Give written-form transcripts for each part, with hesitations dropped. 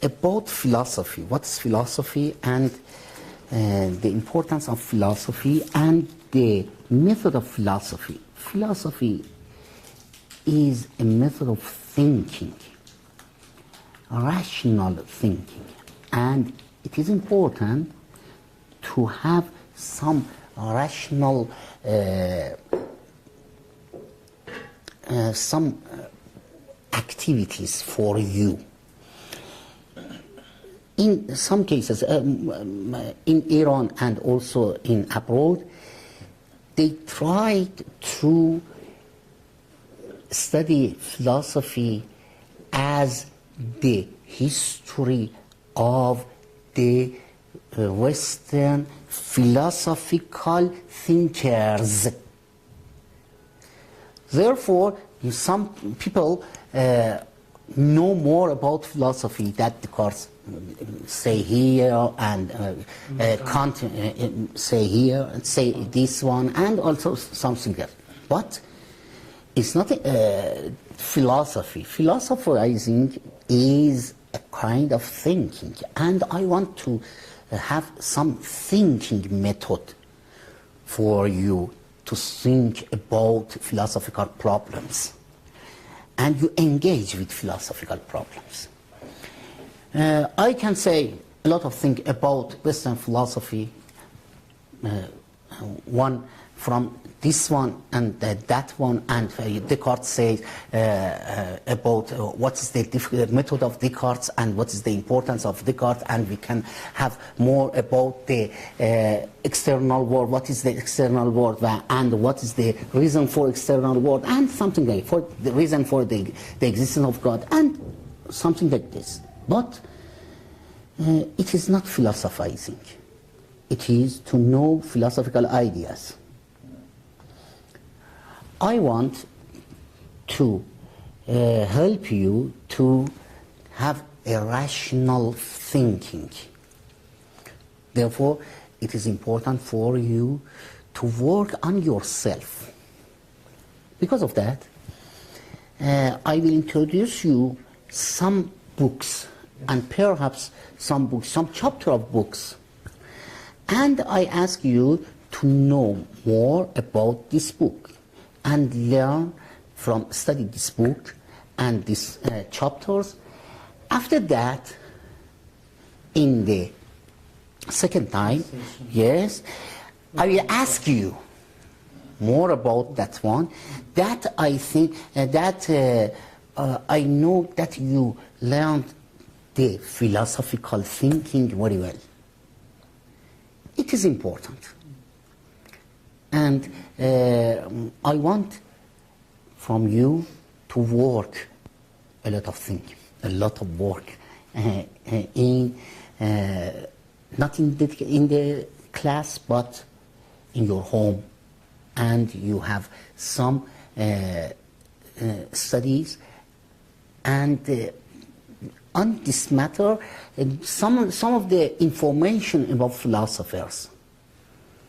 About philosophy, what's philosophy and the importance of philosophy and the method of philosophy. Philosophy is a method of thinking, rational thinking, and it is important to have some rational activities for you. In some cases, in Iran and also in abroad, they tried to study philosophy as the history of the Western philosophical thinkers. Therefore, some people know more about philosophy that Descartes say here and Kant say here and say this one and also something else. But it's not philosophy. Philosophizing is a kind of thinking, and I want to have some thinking method for you to think about philosophical problems, and you engage with philosophical problems. I can say a lot of things about Western philosophy, one from this one and that one, and Descartes says about what is the method of Descartes and what is the importance of Descartes, and we can have more about the external world, what is the external world and what is the reason for external world, and something like for the reason for the existence of God and something like this. But it is not philosophizing. It is to know philosophical ideas. I want to help you to have a rational thinking. Therefore, it is important for you to work on yourself. Because of that, I will introduce you some books, and perhaps some books, some chapter of books. And I ask you to know more about this book and learn from study this book and these chapters. After that, in the second time, yes, I will ask you more about that one. That I think that I know that you learned the philosophical thinking very well. It is important. And I want from you to work a lot of things, a lot of work in not in the class, but in your home, and you have some studies, and on this matter, some of the information about philosophers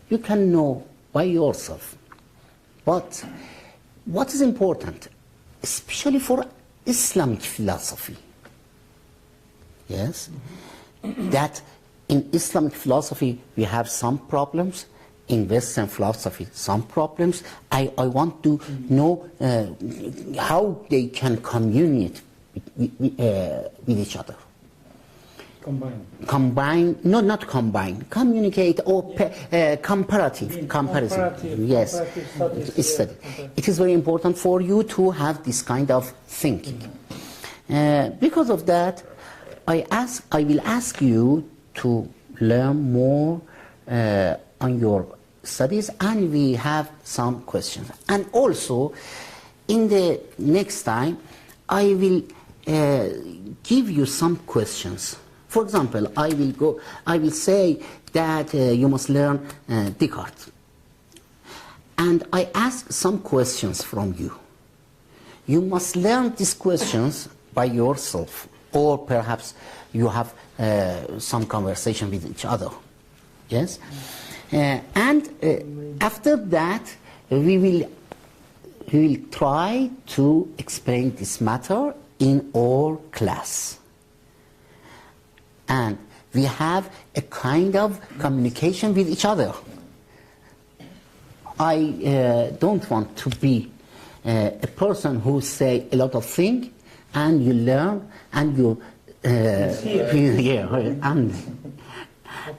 you can know by yourself. But what is important, especially for Islamic philosophy, yes, that in Islamic philosophy we have some problems, in Western philosophy some problems. I want to know how they can communicate with each other. Combine, no, not combine, communicate or comparative, comparison. Yes, study. It is very important for you to have this kind of thinking. Because of that, I will ask you to learn more on your studies, and we have some questions. And also, in the next time, I will give you some questions. For example, I will say that you must learn Descartes. And I ask some questions from you. You must learn these questions by yourself, or perhaps you have some conversation with each other. Yes? And after that, we will try to explain this matter in our class. and we have a kind of communication with each other. I don't want to be a person who say a lot of things and you learn and you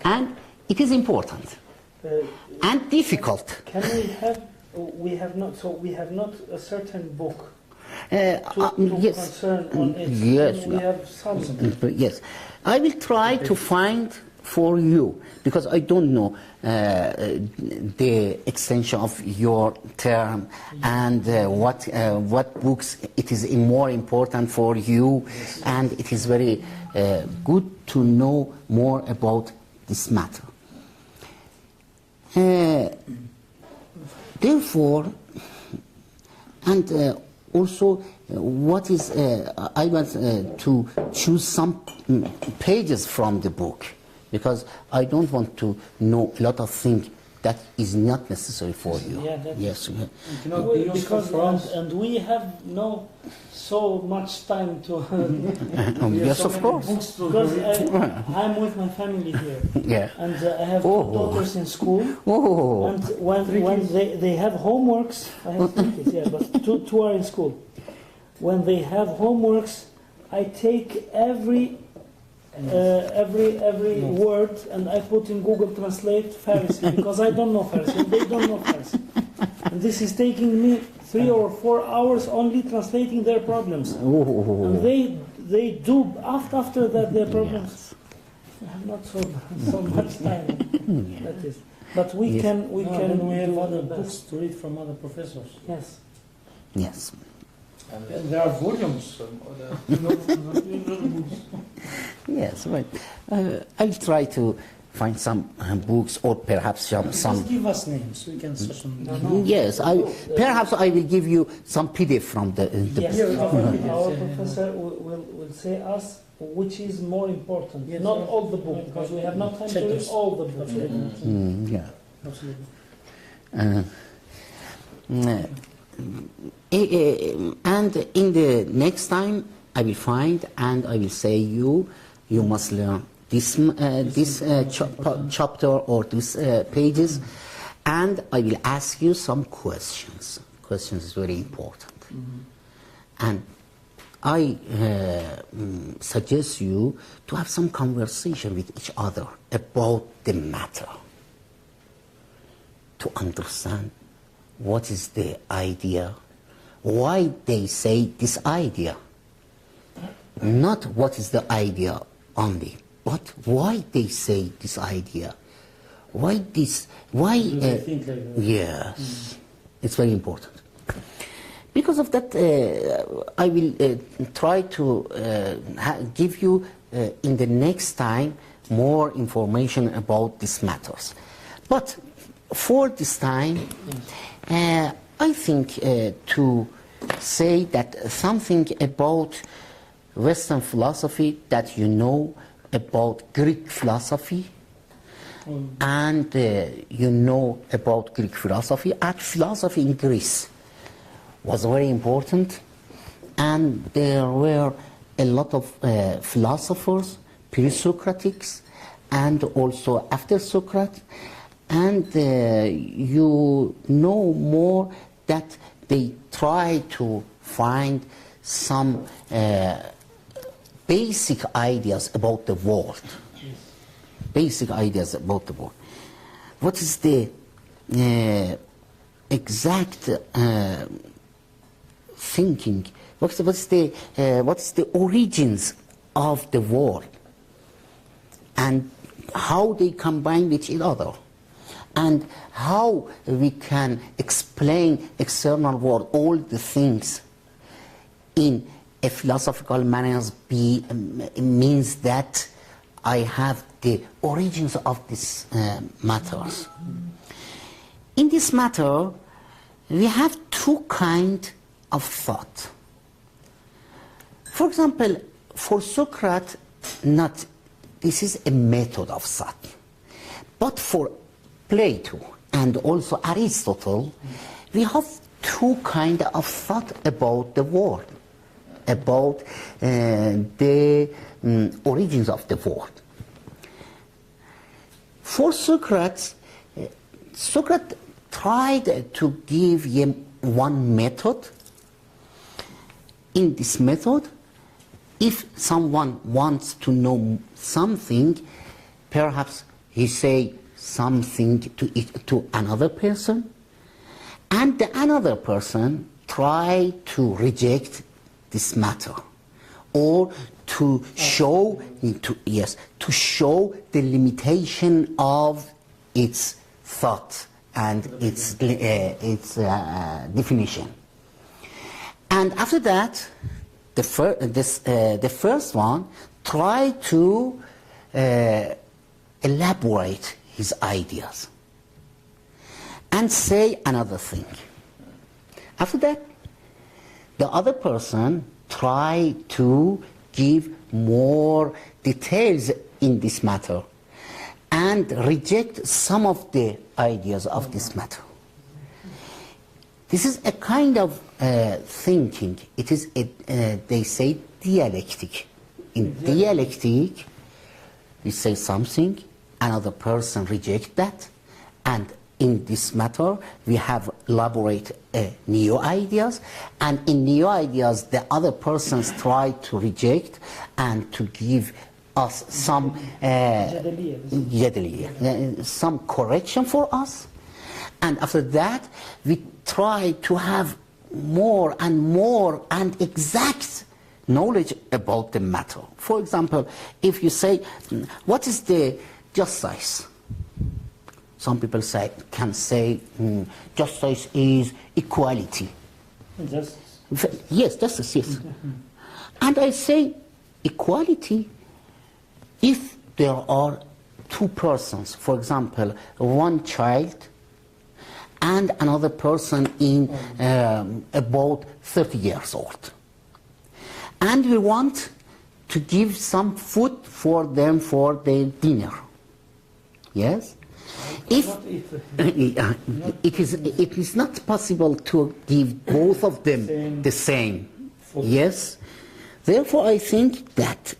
and it is important and difficult. Can we have? We have not a certain book Yes. concern on it. Yes. We have some. Yes, I will try to find for you, because I don't know the extension of your term and what books it is more important for you, and it is very good to know more about this matter. Therefore, and also, what is I want to choose some pages from the book, because I don't want to know a lot of things that is not necessary for you. Yeah, yes. Because and we have no so much time to. Yes, of course. Because I'm with my family here. Yeah. And I have two daughters in school. Oh. And when they have homeworks, I have 3 kids, yeah, but two are in school. When they have homeworks, I take every word and I put in Google Translate Farsi, because I don't know Farsi and they don't know Farsi. And this is taking me 3 or 4 hours only translating their problems. And they do after that their problems. Yes. I have not so much time. That is. But we can we have other the books best. to read from other professors. Yes. Yes. And there are volumes from other books. Yes, right. I'll try to find some books, or perhaps some. Just give us names, we can search them. Yes, perhaps I will give you some PDF from the Yes, book. our professor will say us which is more important. Yes, not yes. all the book, because we have not time to read Checkers. all the books. Yeah. Absolutely. And in the next time I will find and I will say you must learn this chapter or these pages, and I will ask you some questions. Questions is very important. And I suggest you to have some conversation with each other about the matter, to understand what is the idea, why they say this idea, not what is the idea only, but why they say this idea, why Do they think like that? Yes, it's very important. Because of that, I will try to give you in the next time more information about these matters. But for this time, I think to say that something about Western philosophy that you know about Greek philosophy, and you know about Greek philosophy, and philosophy in Greece was very important, and there were a lot of philosophers, pre-Socratics and also after Socrates, and you know more that they try to find some basic ideas about the world. Basic ideas about the world. What is the exact thinking? What's the origins of the world, and how they combine with each other, and how we can explain external world, all the things in a philosophical manner means that I have the origins of these matters. In this matter, we have two kinds of thought. For example, for Socrates, this is a method of thought. But for Plato and also Aristotle, we have two kinds of thought about the world. about the origins of the world. For Socrates, Socrates tried to give him one method. In this method, if someone wants to know something, perhaps he say something to another person, and the another person try to reject this matter, or to show to show the limitation of its thought and its definition. And after that, the first one tried to elaborate his ideas and say another thing. After that, the other person tried to give more details in this matter and reject some of the ideas of this matter. This is a kind of thinking. It is, they say, dialectic. In dialectic, we say something, another person rejects that, and in this matter, we have elaborate new ideas, and in new ideas, the other persons try to reject and to give us some some correction for us. And after that, we try to have more and exact knowledge about the matter. For example, if you say, what is the justice? Some people can say, justice is equality. Justice. Yes, justice, yes. And I say, equality, if there are two persons, for example, one child and another person in about 30 years old. And we want to give some food for them for their dinner. Yes? If it is not possible to give both of them the same. Yes? Therefore, I think that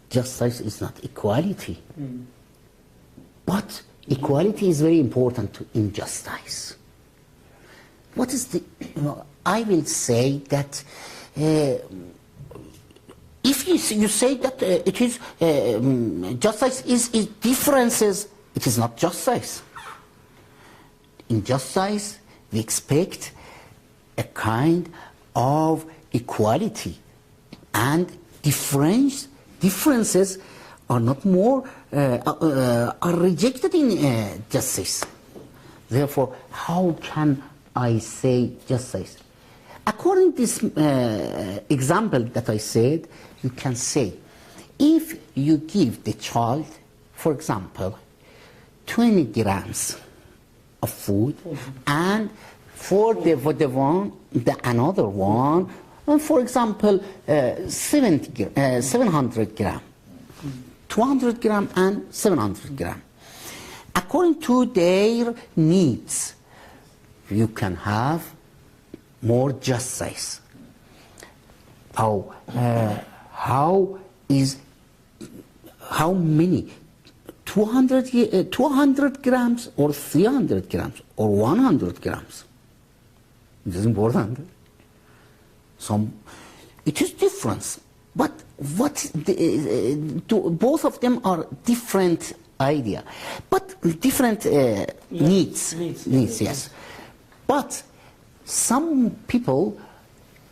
justice is not equality. But equality is very important in justice. What is the... I will say that if you say that it is justice is differences, it is not justice. In justice, we expect a kind of equality, and differences are not more are rejected in justice. Therefore, how can I say justice? According to this example that I said, you can say, if you give the child, for example, 20 grams of food, and for the another one, for example, 700 grams, 200 grams and 700 grams. According to their needs, you can have more justice. How many? 200 grams or 300 grams or 100 grams? It is important. It is different, but both of them are different idea, but different needs. Yes. But some people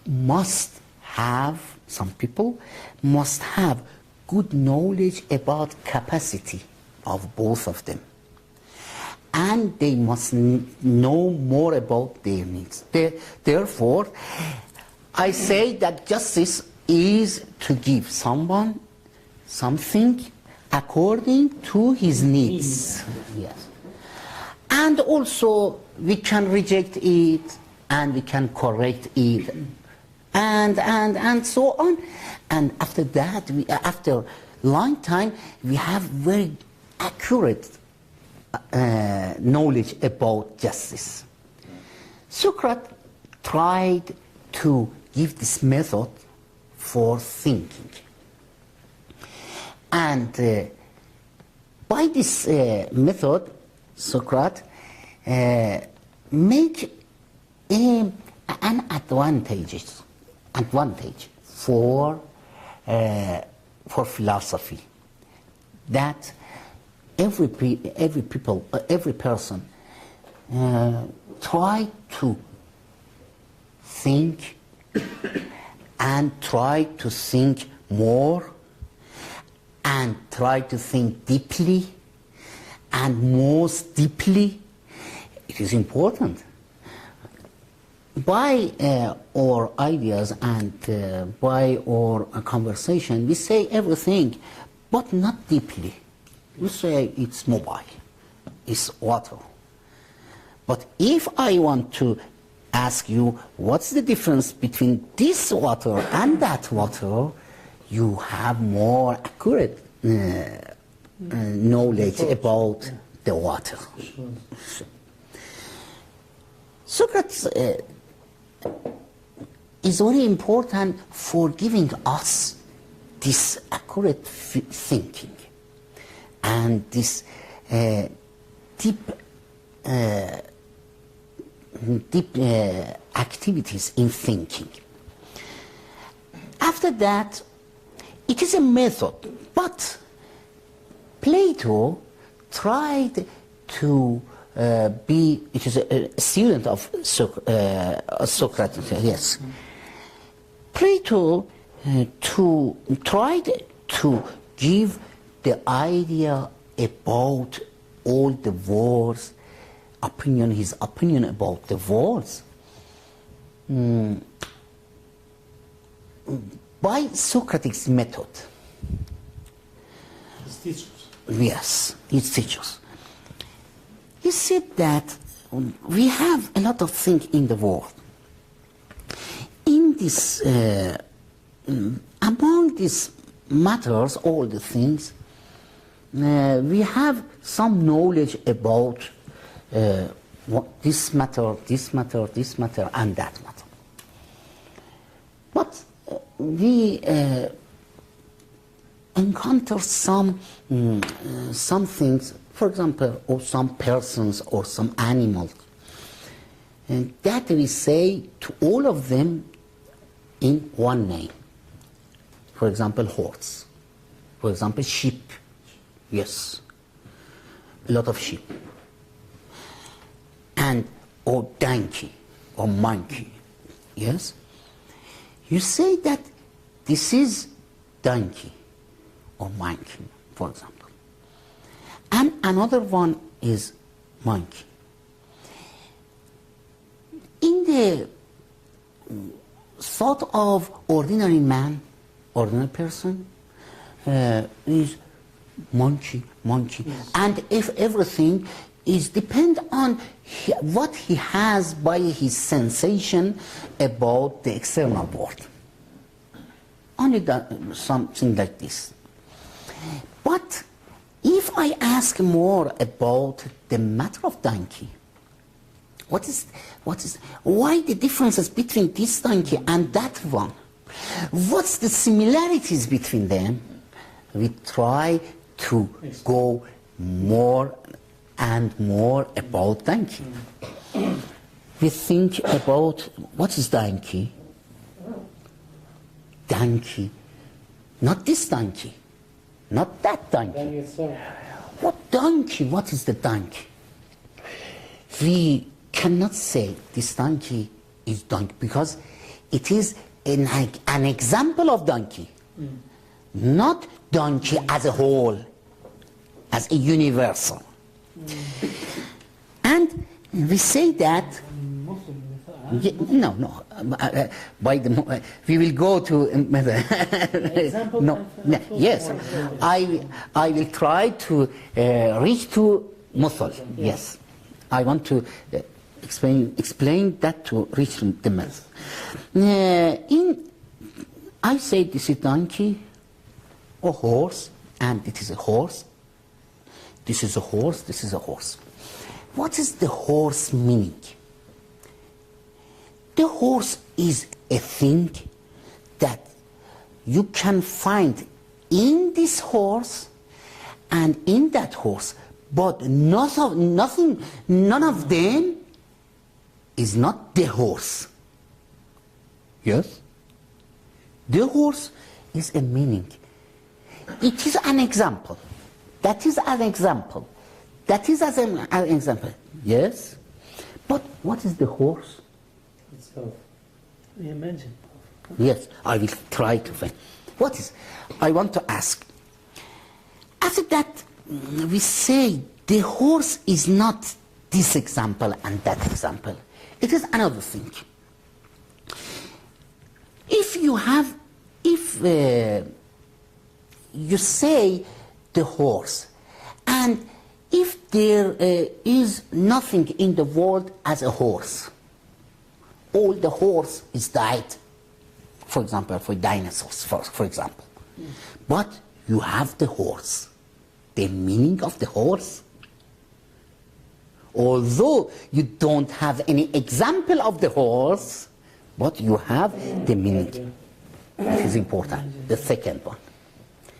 must have good knowledge about capacity of both of them, and they must know more about their needs. Therefore, I say that justice is to give someone something according to his needs. Yes. And also we can reject it, and we can correct it, and so on. And after that, after long time, we have very accurate knowledge about justice. Socrates tried to give this method for thinking. And by this method, Socrates make an advantage for philosophy, that every person try to think and try to think more and try to think deeply and most deeply. It is important. By our ideas and by our conversation, we say everything, but not deeply. We say it's mobile, it's water. But if I want to ask you, what's the difference between this water and that water, you have more accurate knowledge about the water. Socrates is very important for giving us this accurate thinking and this deep activities in thinking. After that, it is a method, but Plato tried to it is a student of Socrates, yes. Plato tried to give the idea about all the words, his opinion about the words, by Socrates' method. His teachers. Yes, his teachers. He said that we have a lot of things in the world. In this, among these matters, all the things, we have some knowledge about this matter, and that matter. But we encounter some things, for example, or some persons or some animals, and that we say to all of them in one name. For example, horse. For example, sheep. Yes, a lot of sheep. And or donkey or monkey. Yes, you say that this is donkey or monkey, for example. And another one is monkey. In the thought of ordinary man, ordinary person, is monkey. Yes. And if everything is depend on what he has by his sensation about the external world. Only that, something like this. But if I ask more about the matter of donkey, why the differences between this donkey and that one? What's the similarities between them? We try to go more and more about donkey. We think about what is donkey? Donkey, not this donkey, not that donkey. What donkey? What is the donkey? We cannot say this donkey is donkey because it is an example of donkey, not donkey as a whole, as a universal. And we say that we will go to yes, I will try to reach to Muthal. Yes, I want to explain that to reach the method. I say this is donkey or horse, and it is a horse. This is a horse, this is a horse. What is the horse meaning? The horse is a thing that you can find in this horse and in that horse, but none of them is not the horse. Yes? The horse is a meaning. It is an example. That is an example. That is as an example. Yes? But what is the horse? Itself. Imagine. Yes, I will try to find. What is? I want to ask. After that, we say the horse is not this example and that example. It is another thing. If you say the horse, and if there is nothing in the world as a horse, all the horse is died, for example, for dinosaurs, for example. But you have the horse. The meaning of the horse, although you don't have any example of the horse, but you have the meaning. That is important. The second one.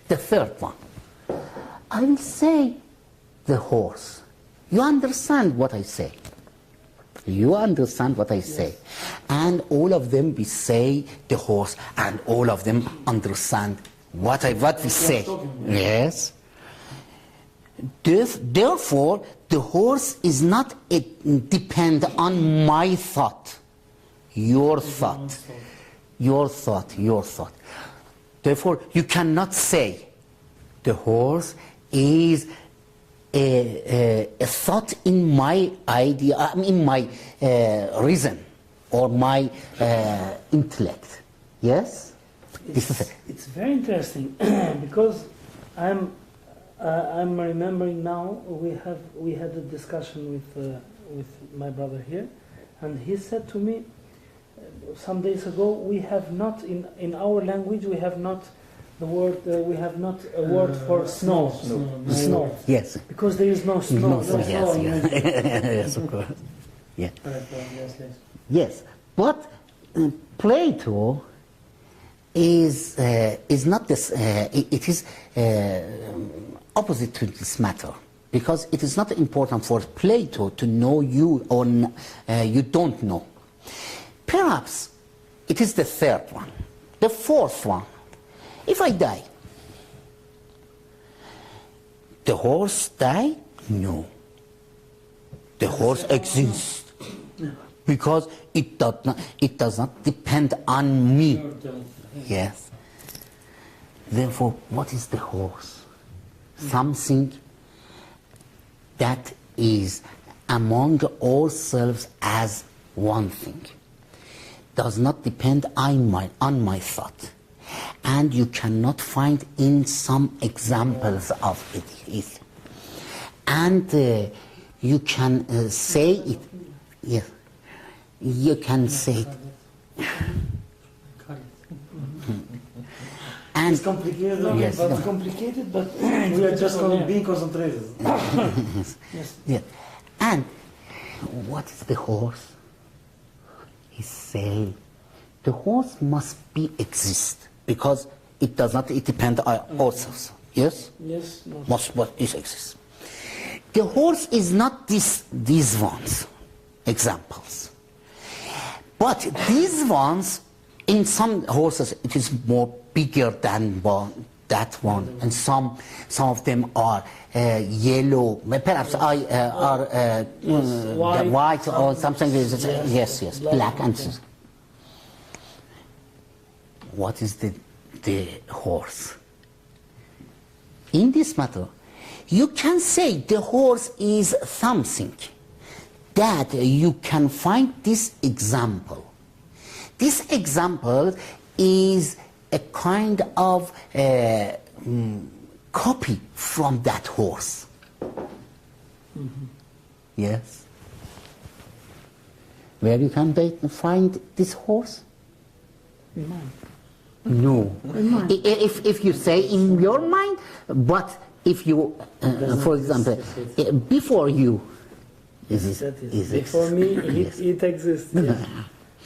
The third one. I will say the horse. You understand what I say. You understand what I say. And all of them we say the horse, and all of them understand what we say. Yes. Therefore, the horse is not depend on my thought, your thought, your thought, your thought. Therefore, you cannot say the horse is a thought in my idea, in my reason or my intellect. Yes, It's very interesting because I'm remembering now we had a discussion with my brother here, and he said to me some days ago, we have not in our language we have not the word we have not a word for snow. Snow. Yes. Because there is no snow. Yes, yes, of course. Yeah. Yes, but Plato is not this. It is opposite to this matter, because it is not important for Plato to know you or you don't know. Perhaps it is the third one. The fourth one. If I die, the horse die? No. The horse exists because it does not depend on me. Yes. Therefore, what is the horse? Something that is among ourselves as one thing. Does not depend on my thought. And you cannot find in some examples of it. And you can say it. Yes. You can say it. And It's complicated, yes, but no. complicated, but We are just being concentrated. Yes. Yes. Yes. And what is the horse? He say the horse must exist because it does not depend on ourselves. Yes? Yes. No. But it exists. The horse is not these ones, examples. But these ones, in some horses, it is more bigger than that one, and some of them are yellow, perhaps are white or something. Yes, black and so. What is the horse? In this matter, you can say the horse is something that you can find this example. This example is a kind of copy from that horse. Mm-hmm. Yes. Where you can find this horse? In mind. No. In mind. If you say in your mind, but if you, for example, before you, Before me, yes. it exists. Yes.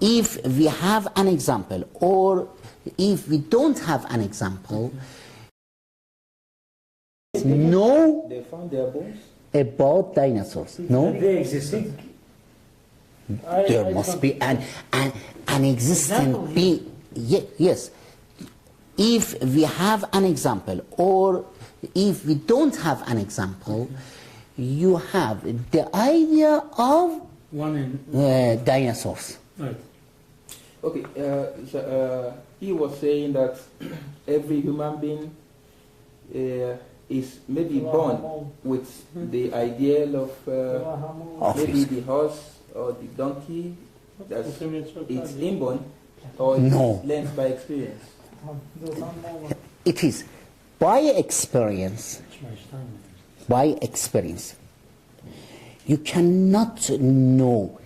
if we have an example, or if we don't have an example, know They found their bones. about dinosaurs. No? They existed. There must be an existent Example being. Yes. if we have an example, or if we don't have an example, you have the idea of One in. dinosaurs. Right. Okay, he was saying that every human being is maybe born with the ideal of maybe the horse or the donkey. That's it's inborn, or No. it's learned by experience. It is by experience. By experience. You cannot know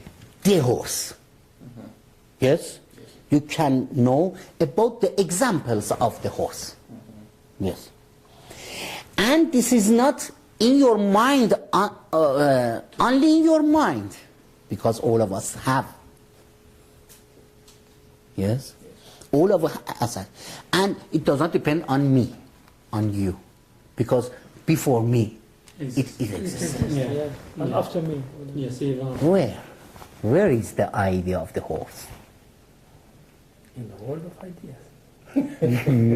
the horse. Yes? You can know about the examples of the horse. Yes. And this is not in your mind, only in your mind, because all of us have. Yes? All of us have. And it does not depend on me, on you, because before me, it exists. Yeah. And after me. Yes, even. Where? Where is the idea of the horse? In the world of ideas.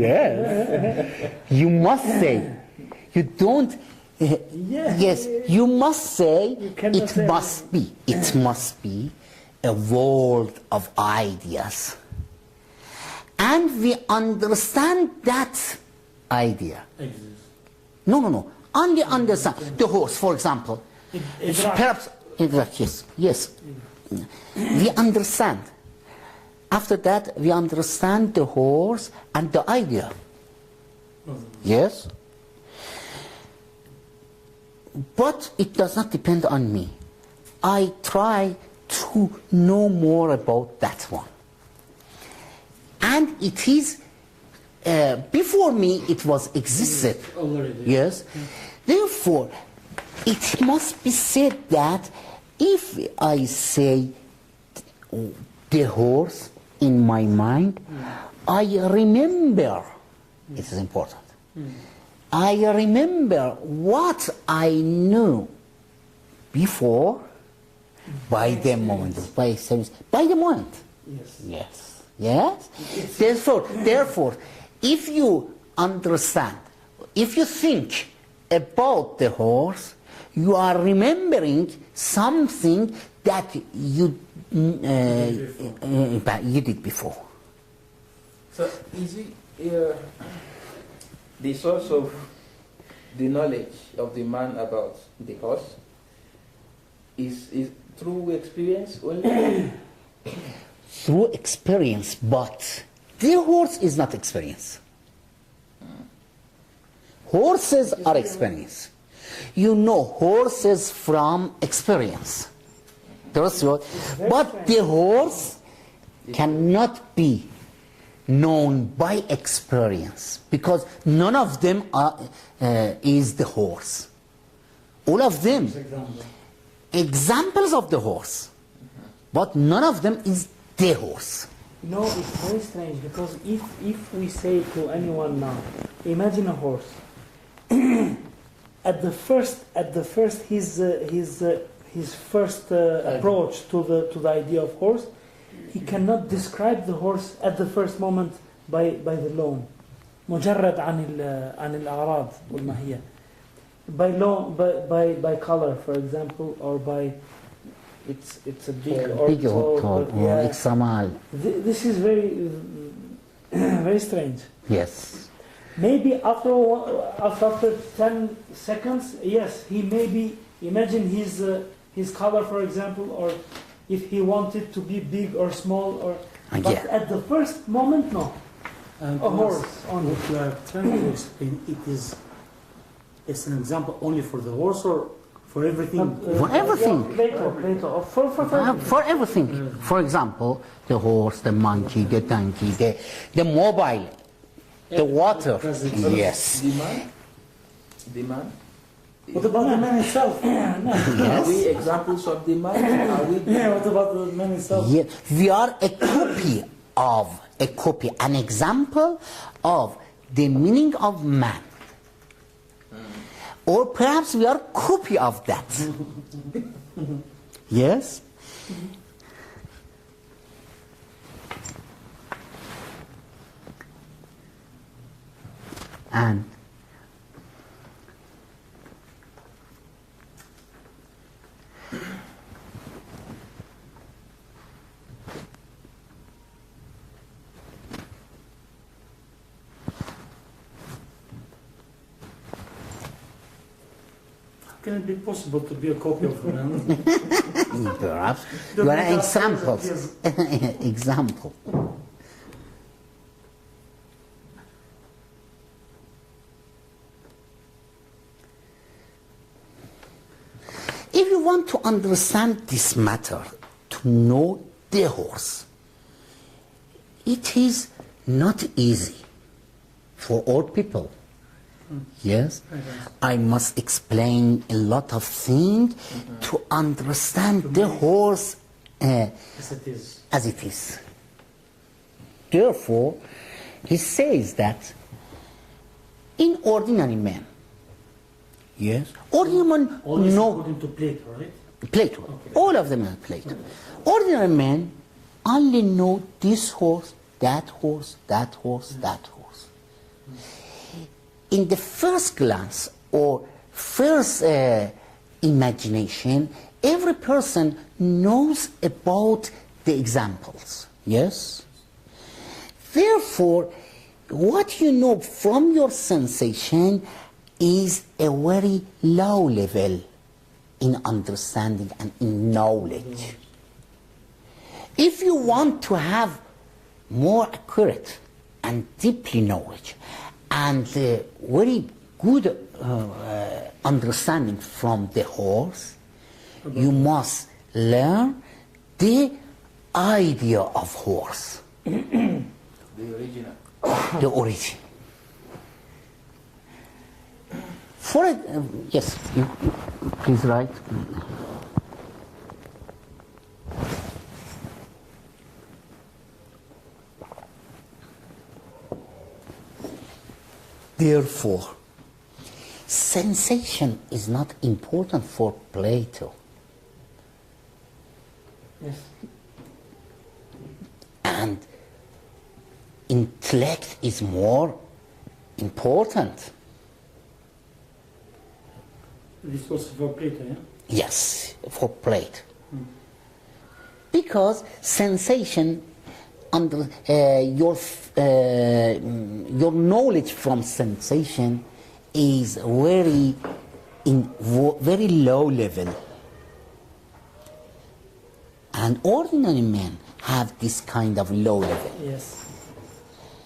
Yes. You must say. You don't. Yes. You must say. cannot It say must be. It must be a world of ideas. And we understand that idea. Exists. No. Only understand. The horse, for example. Perhaps. Yes. We understand. After that, we understand the horse and the idea. Yes? But it does not depend on me. I try to know more about that one. And it is, before me, it was existed. Already. Yes? Therefore, it must be said that if I say the horse in my mind, I remember, it is important, I remember what I knew before by the moment, by the moment. Yes. Therefore, if you understand, if you think about the horse, you are remembering something that you did before. So, is it the source of the knowledge of the man about the horse is through experience only? Through experience, but the horse is not experience. Horses are experience. You know horses from experience. But the horse cannot be known by experience, because none of them is the horse. All of them examples of the horse, but none of them is the horse. No, it's very strange, because if we say to anyone now, imagine a horse. At the first his first approach to the idea of horse, he cannot describe the horse at the first moment by the loan. مجرد عن الأعراض والماهية. By color, for example, or by it's a big or tall. Extra mile. This is very very strange. Yes. Maybe after 10 seconds, yes, he maybe imagine his color, for example, or if he wanted to be big or small, or but at the first moment, no. And A horse only. What you are trying to explain, it's an example only for the horse or for everything? For everything. Plato. For everything. For example, the horse, the monkey, the donkey, the mobile, the water. Yes. The man? What about the man itself? Are we examples of the man? Are we? What about the man itself? Yes. We are a copy, an example of the meaning of man. Or perhaps we are a copy of that. Yes? And Can it be possible to be a copy of Quran? perhaps you are examples. Example. If you want to understand this matter, to know the horse, it is not easy for all people. Yes, I must explain a lot of things to understand the horse As it is. as it is. Therefore, he says that in ordinary man, yes, ordinary man All this know according to Plato, right? Plato. Okay. All of them are Plato. Ordinary men only know this horse, that horse, that horse, that horse. In the first glance or first imagination, every person knows about the examples. Yes? Therefore, what you know from your sensation is a very low level in understanding and in knowledge. If you want to have more accurate and deeply knowledge and very good understanding from the horse, you must learn the idea of horse, The original. the origin. For it, yes, you, please write. Therefore, sensation is not important for Plato. Yes. And intellect is more important. This was for Plato, yeah? Yes, for Plato. Because sensation, under your knowledge from sensation is very low level, and ordinary men have this kind of low level. Yes.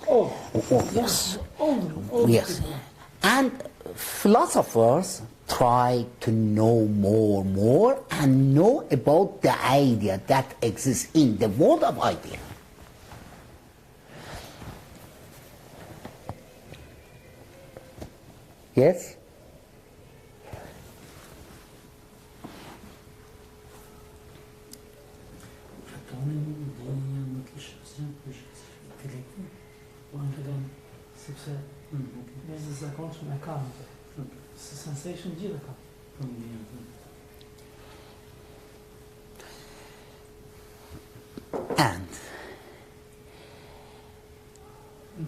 Oh, Oh, yes. all Yes, people. and philosophers try to know more and know about the idea that exists in the world of idea. Yes? Jest zakończony account. Sensation deal account. And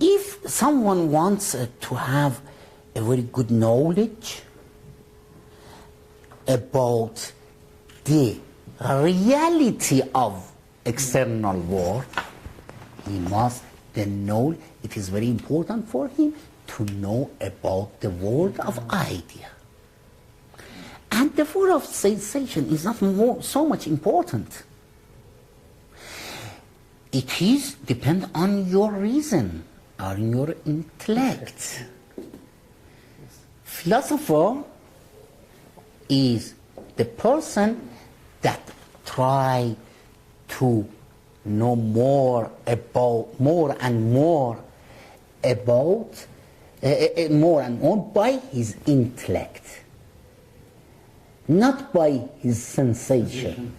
if someone wants to have a very good knowledge about the reality of external world, he must then know, it is very important for him to know about the world of idea. And the world of sensation is not so much important. It is depend on your reason, on your intellect. Philosopher is the person that try to know more and more by his intellect, not by his sensation.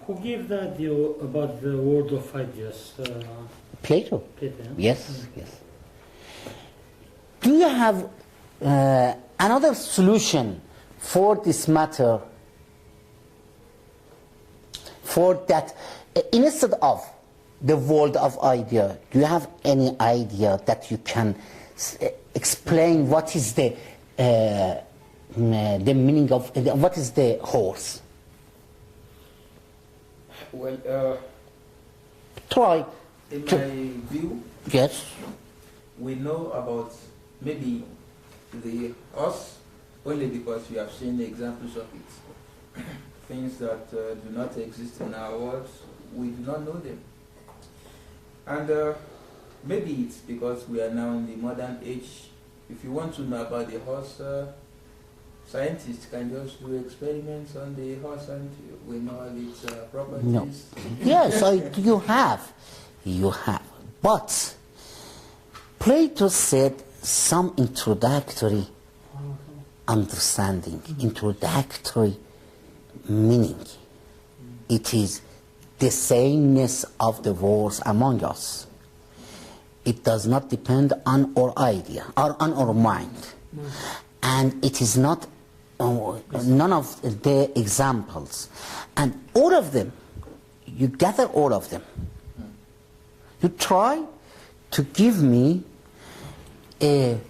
Who gave the idea about the world of ideas? Plato. Plato, yeah? Yes, yes. Do you have another solution for this matter for that, instead of the world of idea, do you have any idea that you can explain what is the meaning of, what is the horse? Well, Try. in my view, Yes. we know about maybe the horse only because we have seen examples of it. Things that do not exist in our world, we do not know them. And maybe it's because we are now in the modern age. If you want to know about the horse, scientists can just do experiments on the horse and we know all its properties. No. Yes, you have. You have. But Plato said some introductory understanding, introductory meaning. It is the sameness of the words among us. It does not depend on our idea or on our mind. And it is not none of the examples. And all of them, you gather all of them. You try to give me an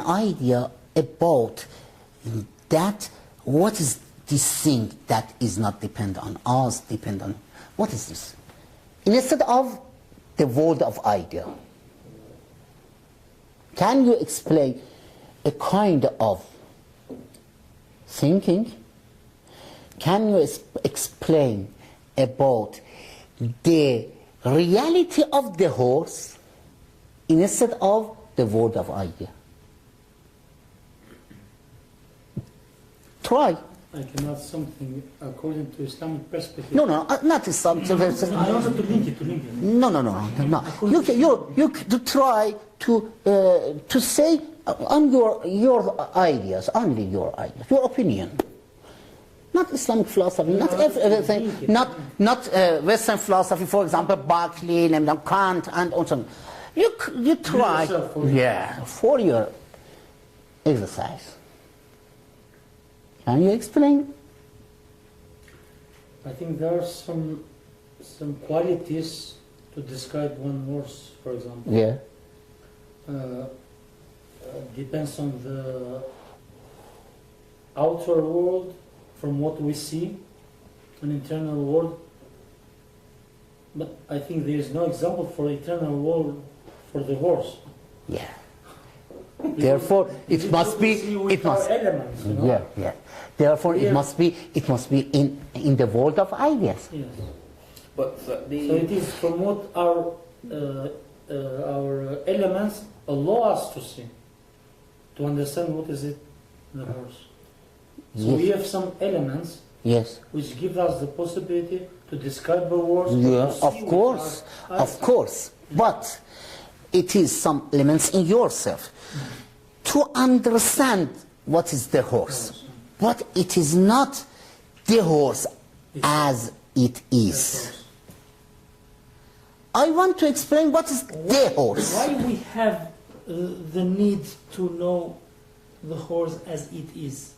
idea about that, what is this thing that is not dependent on us, depend on, what is this? Instead of the world of idea, can you explain a kind of thinking? Can you explain about the reality of the horse instead of the world of idea? Try. I can add something according to Islamic perspective. No, not Islam. I wanted to link it. No. You try to say on your ideas, only your ideas, your opinion. Not Islamic philosophy, not everything, not Western philosophy, for example, Berkeley, Kant, and also. You try, for your exercise. Can you explain? I think there are some qualities to describe one horse, for example. Yeah. Depends on the outer world, from what we see, an internal world. But I think there is no example for internal world for the horse. Yeah. Therefore, it must be. It must. Elements, you know? Yeah. Therefore, it must be in the world of ideas. Yes. But So it is from what our elements allow us to see, to understand what is it, the horse. So Yes. we have some elements Yes. which give us the possibility to describe the horse. Yeah, to see of with course, our of eyes. course. But it is some elements in yourself to understand what is the horse. But it is not the horse as it is. I want to explain what is the horse. Why we have the need to know the horse as it is?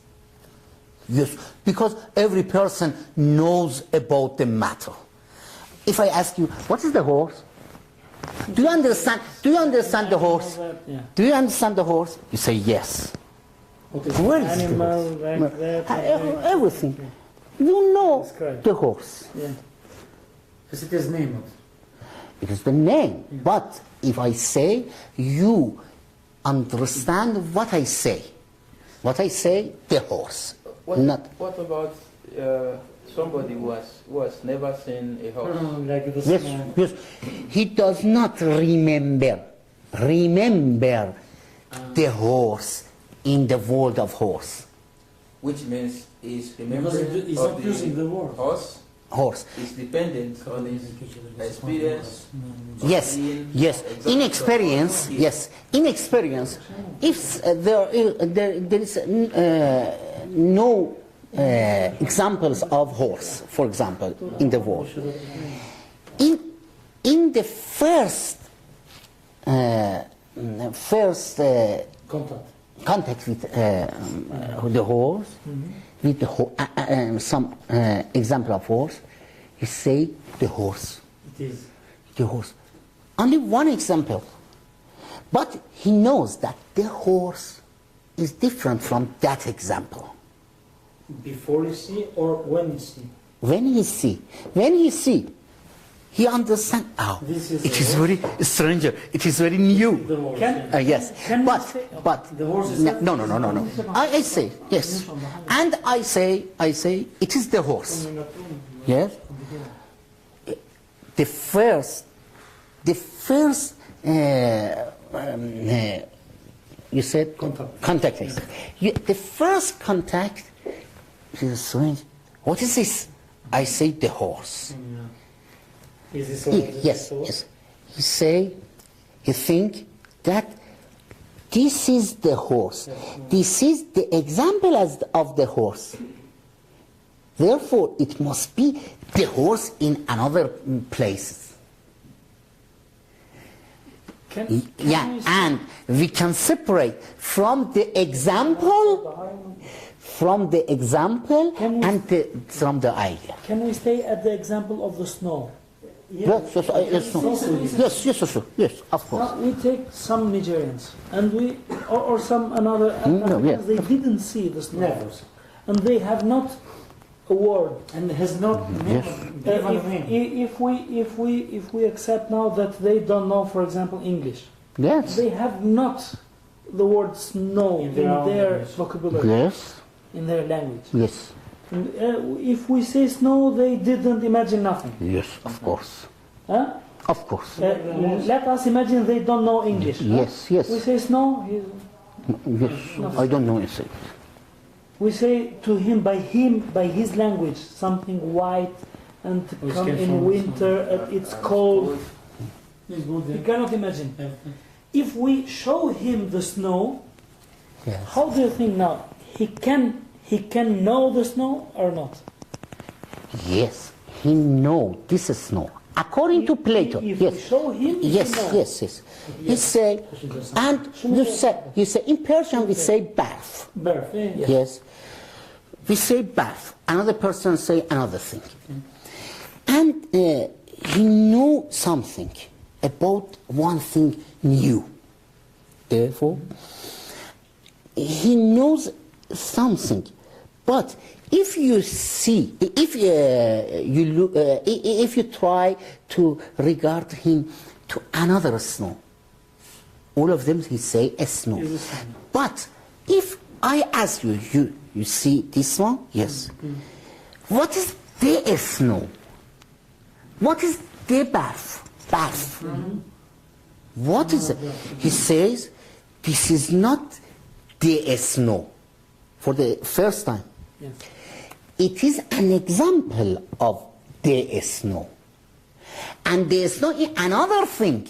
Yes, because every person knows about the matter. If I ask you, what is the horse? Do you understand? Do you understand the horse? Yeah. Do you understand the horse? You say yes. Okay. Where is the Animal horse? like that. Everything. You know Describe. the horse. Yeah. Because it is named. It is the name. But if I say, you understand what I say. What I say, the horse. Not. what about somebody who has never seen a horse? Like the Yes, small. yes. He does not remember the horse in the world of horse. Which means his Because remembrance he's of not using the word. horse is dependent on his experience. Yes, yes. In experience, yes. In experience, if there is no examples of horse, for example, in the world. In the first contact with the horse, with some example of horse, he say the horse. It is. The horse. Only one example. But he knows that the horse is different from that example. Before you see or when you see? When he see, he understands, oh, This is it the is horse. very stranger, it is very new. The horse. Yes, Can we but, say- but, The horse is no. I say, yes. And I say, it is the horse. Yes? The first, you said? Contact. Yes. The first contact is strange. What is this? I say the horse. Is this horse? Yes. He think that this is the horse. This is the example of the horse. Therefore, it must be the horse in another place. Can And we can separate from the example, from the idea. Can we stay at the example of the snow? Yes, of course. Now we take some Nigerians and we or some another No, yeah. Africans, they didn't see the snow. Never. And they have not a word. And has not Yes. given a name. If we accept now that they don't know, for example, English, Yes, they have not the word snow In in their own their language. vocabulary, yes, in their language. yes, And, if we say snow, they didn't imagine nothing. yes, of course, Huh? of course. Let us imagine they don't know English. Yes, We yes, say snow, yes. I don't know anything. we say to him by his language, something white and Which come came in from winter, it's cold. It's good, You yeah. cannot imagine. If we show him the snow, Yes. how do you think now? He can know the snow or not? Yes, he know this is snow. According to Plato, If yes. we show him, he Yes, knows. yes. He say, and you say in Persian we say bath. Birth. Yes. We say bath. Another person say another thing. And he knew something about one thing new. Therefore, he knows something. But if you see, if you try to regard him to another snow, all of them he say a snow. But if I ask you, you see this one? Yes. What is the snow? What is the bath? Bath. What is it? He says, this is not the snow. For the first time. Yes. It is an example of the snow. And the snow is another thing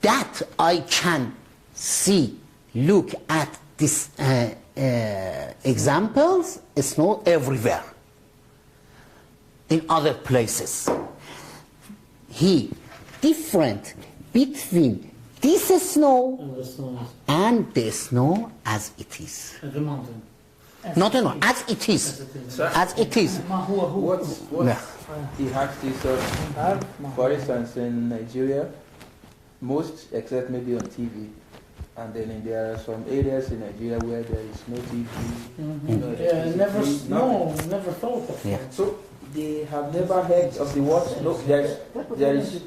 that I can see, look at these examples, snow everywhere, in other places. He different between this snow And the snow is and the snow as it is. at the mountain. Not no, as it is. As it is. What Yeah. he asked is, for instance, in Nigeria, most, except maybe on TV, and then there are some areas in Nigeria where there is no TV, no electricity, nothing. never thought of Yeah. So they have never heard of the word snow. There is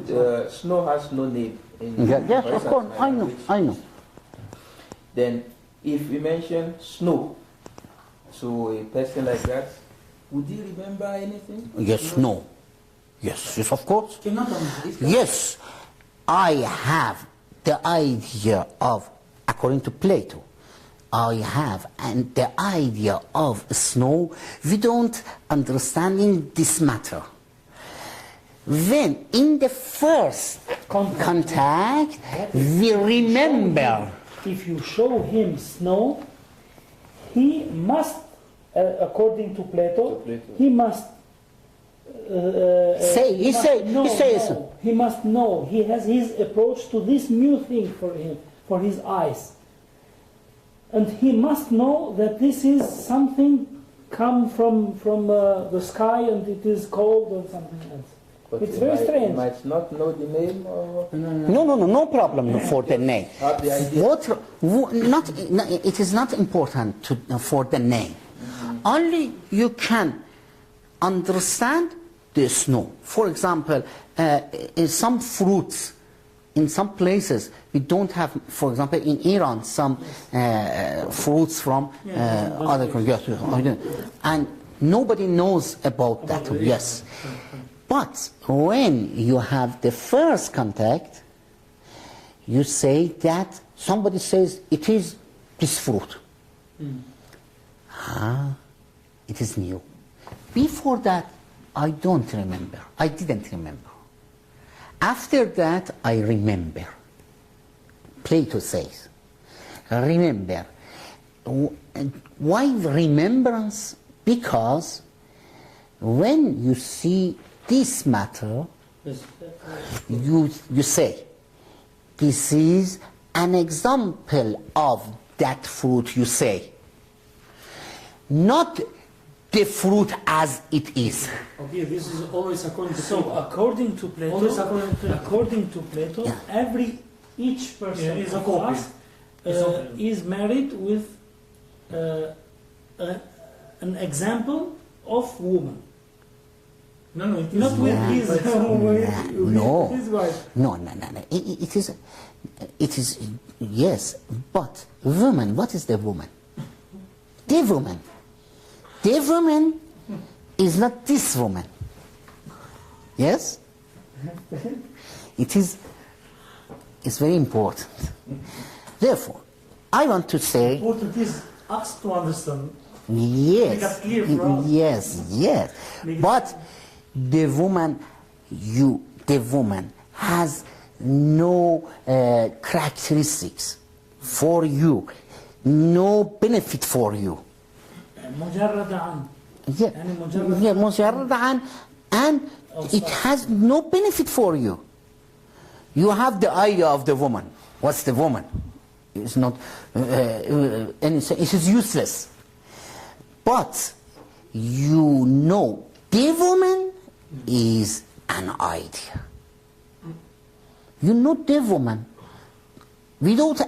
the snow has no name. In, Yeah, yes, for of instance, course, my I know, language. I know. Then, if we mention snow, so a person like that, would he remember anything? Yes, no. Yes, yes, of course. Cannot understand. Yes, I have the idea of, according to Plato, I have and the idea of snow, we don't understand in this matter. When in the first contact, we remember. If you show him snow, he must, according to Plato, he must He says. know. He must know. He has his approach to this new thing for him, for his eyes. And he must know that this is something come from the sky and it is cold or something else. But It's you very might, strange. You might not know the name or No problem for the name. have the idea. It is not important for the name. Only you can understand the snow. For example, in some fruits, in some places, we don't have, for example, in Iran, some fruits from other countries. And nobody knows about that, yes. But when you have the first contact, you say that somebody says it is this fruit. It is new. Before that, I don't remember. I didn't remember. After that, I remember. Plato says, remember. Why remembrance? Because when you see this matter, you say, this is an example of that fruit, you say. Not the fruit as it is. Okay, this is always according to So Plato. according to Plato, Always according to Plato. each person is a of copy. us It's okay. is married with an example of woman. No, it is Not with his, No. with his wife. No. It is, yes, but woman, what is the woman? The woman. The woman is not this woman. Yes? It's very important. Therefore, I want to say, important is us to understand. yes, Make it clear for us. yes. But the woman has no characteristics for you, no benefit for you. مجرد عن Yeah, يعني مجرد yeah, مجرد عن, and it has no benefit for you. You have the idea of the woman. What's the woman? It's not anything. It is useless. But you know the woman is an idea. You know the woman without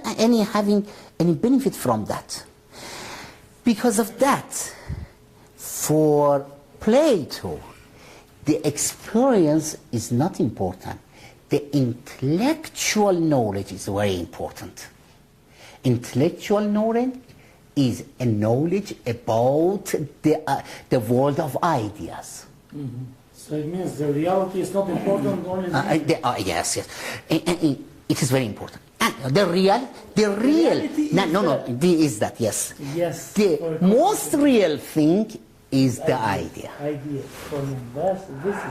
having any benefit from that. Because of that, for Plato, the experience is not important. The intellectual knowledge is very important. Intellectual knowledge is a knowledge about the world of ideas. So it means the reality is not important, only Yes. It is very important. And the real, reality is that, yes. Yes. The most real thing is the idea. Idea for me. This is.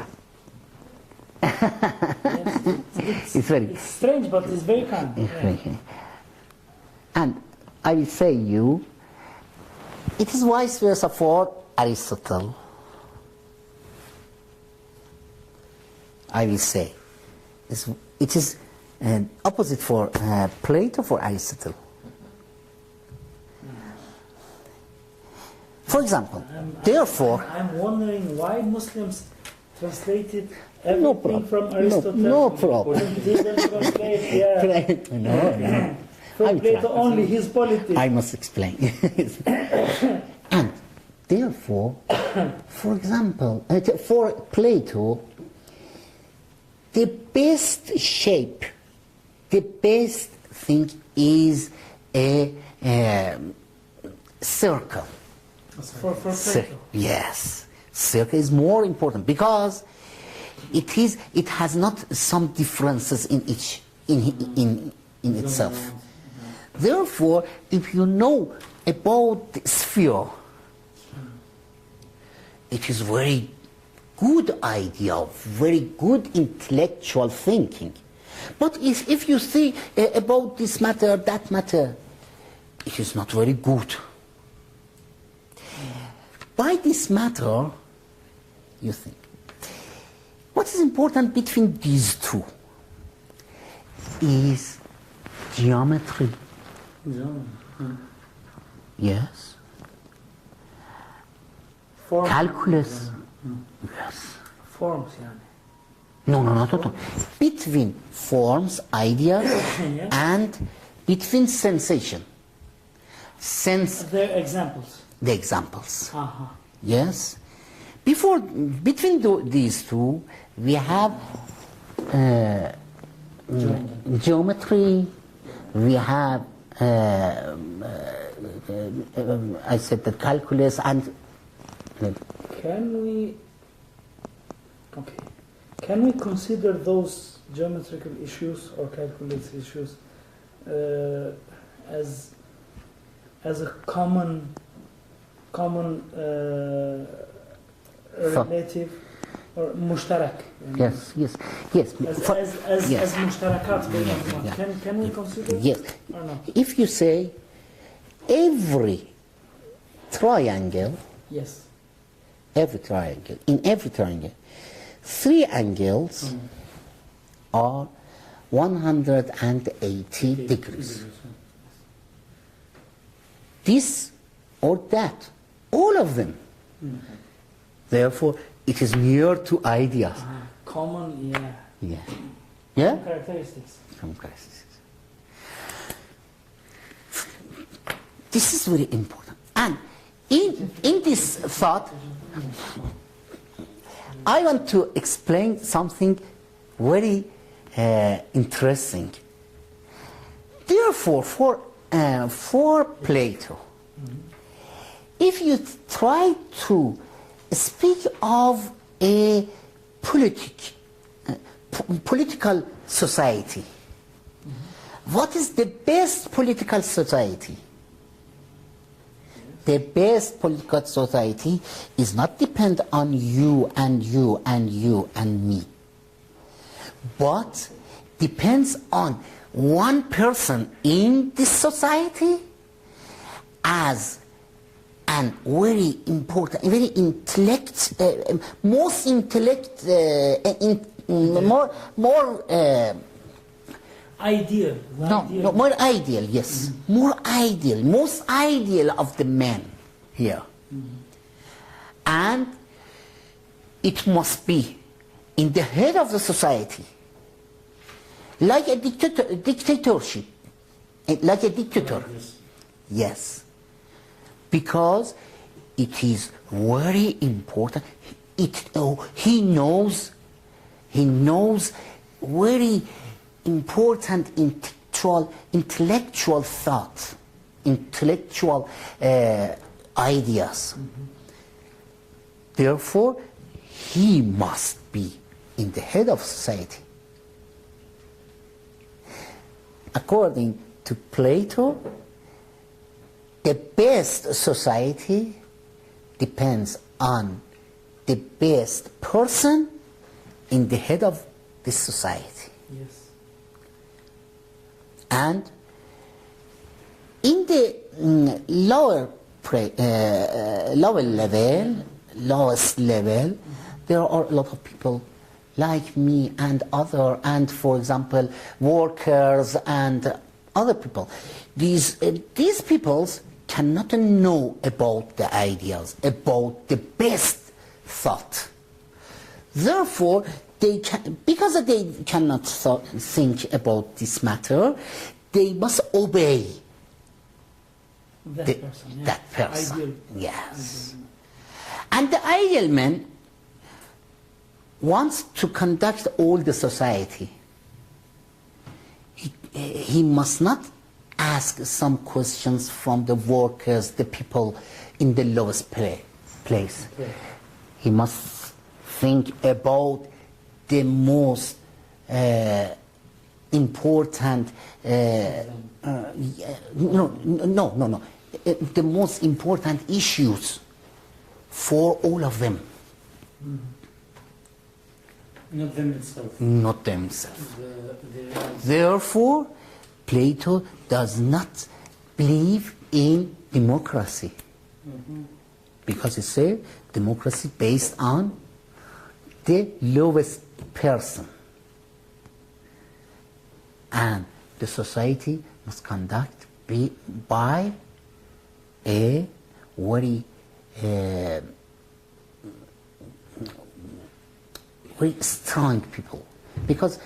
Yes, It's strange, but it's very kind. Yeah. And I will say you, it is vice versa for Aristotle. I will say. It is opposite for Plato, for Aristotle. For example, therefore... I'm wondering why Muslims translated No everything problem. from Aristotle. No problem. Didn't translate, yeah. No. From I'm Plato trying. only his politics. I must explain. And therefore, for example, for Plato, the best shape, the best thing is a circle. For Plato. Yes, circle is more important because it has not some differences in itself. Therefore, if you know about the sphere, it is very good idea, very good intellectual thinking. But if you see about this matter, that matter, it is not very good. By this matter, you think, what is important between these two is geometry. Yes. Form. calculus. Yes. Forms, yani. No, no. Between forms, ideas, Yeah. and between sensation. They're examples. The examples. Uh-huh. Yes. Between these two, we have geometry. We have I said the calculus and. Can we consider those geometrical issues or calculus issues as a common relative or mushtarak? Yes. As mushtarakat bainahuma. Yeah. Can we consider? Yes. Or not? If you say every triangle, Yes. in every triangle, 3 angles are 180 degrees. This or that, all of them. Therefore, it is near to ideas. Common, yeah. Yeah. Yeah? Characteristics. Some characteristics. This is very important. And in this thought, I want to explain something very interesting. Therefore, for Plato, if you try to speak of a political society, what is the best political society? The best political society is not depend on you and you and you and me, but depends on one person in this society as an very important, very Ideal. more ideal, yes. More ideal, most ideal of the men here. And it must be in the head of the society, like a dictatorship, like a dictator. Yes. Because it is very important. He knows very important intellectual thought, intellectual ideas. Therefore, he must be in the head of society. According to Plato, the best society depends on the best person in the head of this society. Yes. And in the lowest level, there are a lot of people like me and for example, workers and other people. These peoples cannot know about the ideas, about the best thought. Therefore, because they cannot think about this matter, they must obey That person. Yeah. that person. Ideal. Yes. And the ideal man wants to conduct all the society. He must not ask some questions from the workers, the people in the lowest place. Okay. He must think about the most important, the most important issues for all of them. Not them itself. Not themselves. Therefore, Plato does not believe in democracy. Because he says democracy based on the lowest person. And the society must conduct by a very very strong people. Because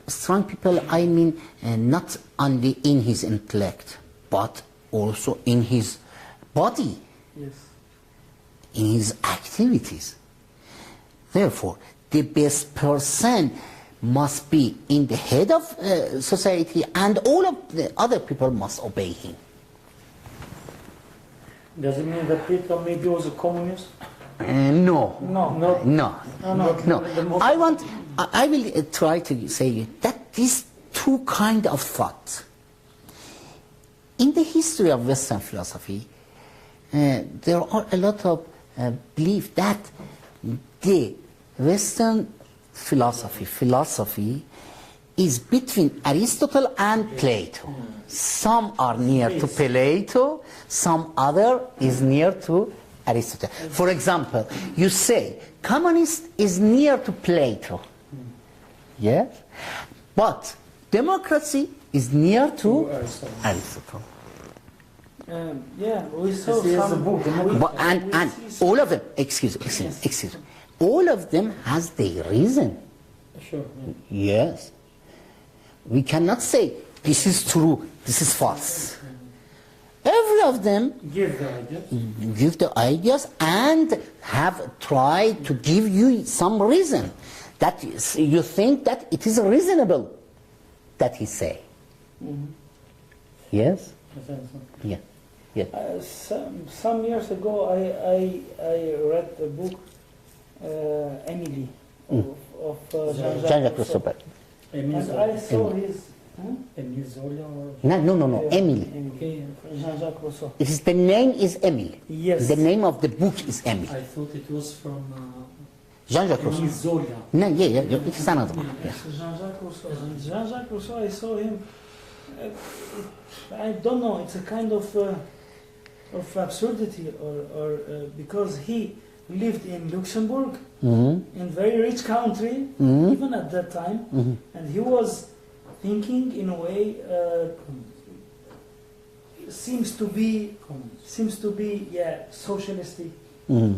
strong people, I mean, not only in his intellect, but also in his body, Yes. in his activities. Therefore, the best person must be in the head of society, and all of the other people must obey him. Does it mean that Hitler maybe was a communist? No. No. No. No. I will try to say that these two kind of thoughts. In the history of Western philosophy, there are a lot of belief that the Western philosophy is between Aristotle and Plato. Some are near to Plato, some other is near to Aristotle. For example, you say communist is near to Plato, yes, but democracy is near to Aristotle. Yeah, we saw He has some a book, But, and all of them, excuse me, all of them has their reason. Sure. Yes. We cannot say this is true, this is false. Every of them Give the idea. give the ideas and have tried to give you some reason that you think that it is reasonable that he say. Yes? Yeah. Yeah. Some years ago, I read a book, Emily, of Jean-Jacques Rousseau. And I saw his... Emile Zola or... No, Emily. Okay, Jean-Jacques Rousseau. It is, the name is Emile. Yes. The name of the book is Emile. I thought it was from Jean-Jacques Emile Rousseau. Zola. No, yeah, it is another one. Yes. Jean-Jacques Rousseau. And Jean-Jacques Rousseau, I saw him, I don't know, it's a kind of absurdity, or because he lived in Luxembourg, in very rich country, even at that time, and he was thinking in a way seems to be socialistic more,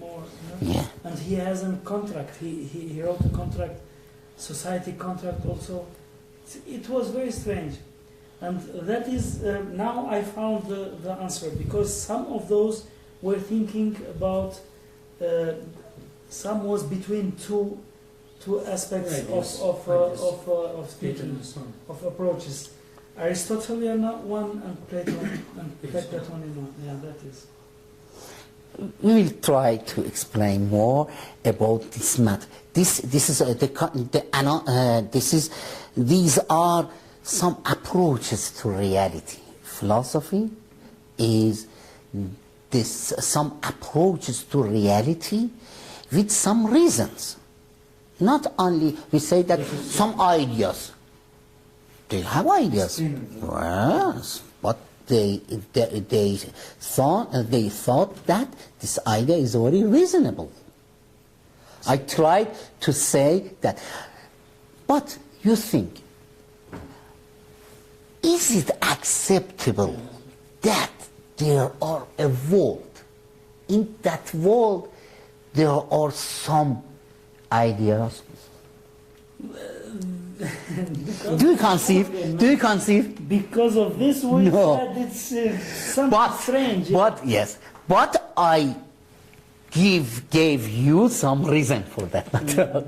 you know? Yeah. And he has a contract. He wrote a contract, society contract also. It was very strange, and that is now I found the answer, because some of those were thinking about some was between two aspects of speaking, of approaches. Aristotelian one and Platonian one. Yeah, that is. We will try to explain more about this matter. These are some approaches to reality. Philosophy is some approaches to reality with some reasons. Not only we say that some ideas, they have ideas, yes, but they thought that this idea is very reasonable. I tried to say that, but you think, is it acceptable that there are a world, in that world there are some ideas? Do you conceive? Because of this, we No. said it's something strange. But I gave you some reason for that matter,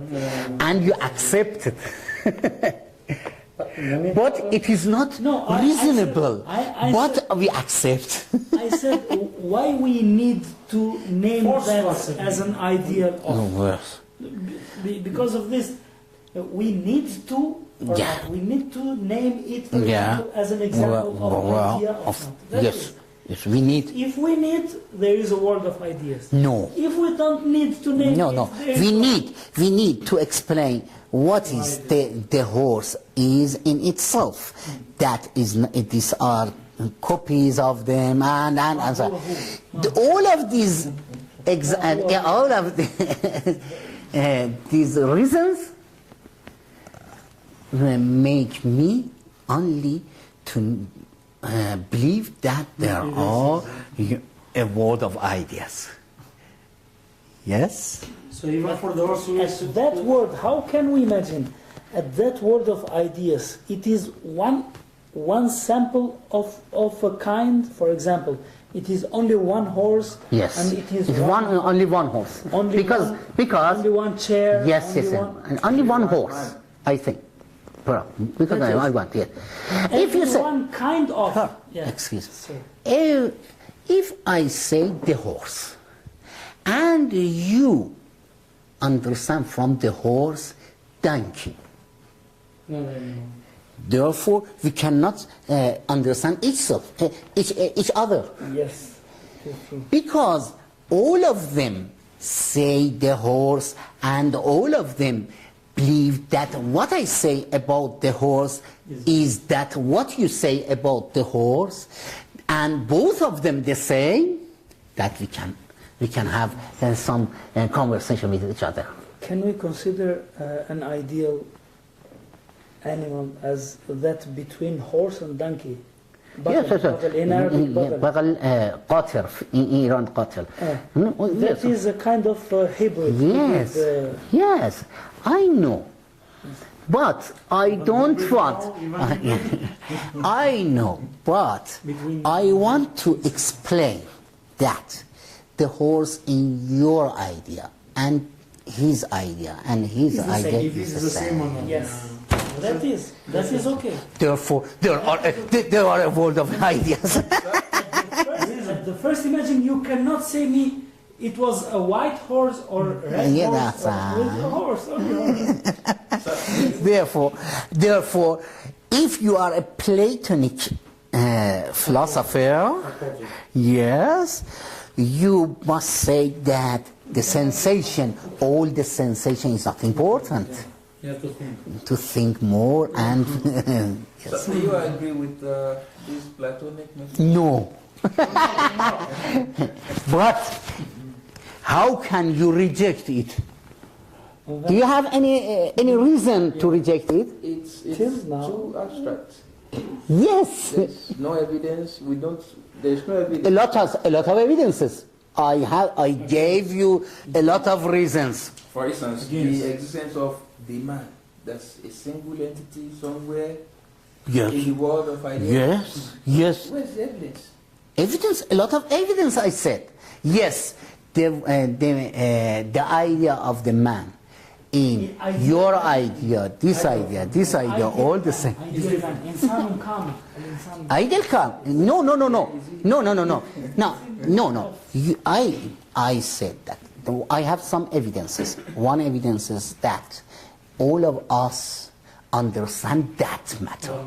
and you accepted. But it is not reasonable. But we accept. I said, why we need to name that as an ideal of? Because of this, we need to, we need to name it as an example of idea of yes. Yes, we need. If we need, there is a world of ideas. No. If we don't need to name it, we need to explain what is the horse is in itself. That is, these are copies of them, and so all of these all of these reasons make me only to believe that there are a world of ideas. Yes. So even for the horse, we At that word, how can we imagine? At that word of ideas, it is one sample of a kind. For example, it is only one horse. Yes. And it is It's only one horse. Only because one, because only one chair. yes, only yes, one, and only one horse. I think. Because That I is- want it. and If you say, one kind of. Yeah. excuse me. So, If I say the horse, and you understand from the horse donkey, no. therefore we cannot understand each other, yes. True. because all of them say the horse, and all of them believe that what I say about the horse is that what you say about the horse, and both of them the same, that we can have some conversation with each other. Can we consider an ideal animal as that between horse and donkey? Yes, yes, Bagal, in Arabic, bagal. bagal قاتل in Iran قاتل. That is a kind of hybrid. Yes, Hybrid, yes, I know. But I don't want, I know, but I want to explain that the horse in your idea and his idea and his idea is the same. Yes. That is okay. Therefore, there are a world of ideas. At the first imagine, you cannot say me it was a white horse or red Yeah, horse that's or with a horse. Therefore, if you are a Platonic philosopher, yes, you must say that the sensation, all the sensation is not important. You have to think. To think more and yes. So do you agree with this Platonic method? No. But how can you reject it? Do you have any reason to reject it? It's Till now. too abstract. Yes. There's no evidence. There's no evidence. A lot of evidences. I gave you a lot of reasons. For instance, the existence of the man. That's a single entity somewhere Yes. in the world of ideas. Yes. Where's the evidence? Evidence, a lot of evidence, I said. Yes, the idea of the man in your idea, this idea, all the same. Ideal calm. No. I said that. I have some evidences. One evidence is that all of us understand that matter.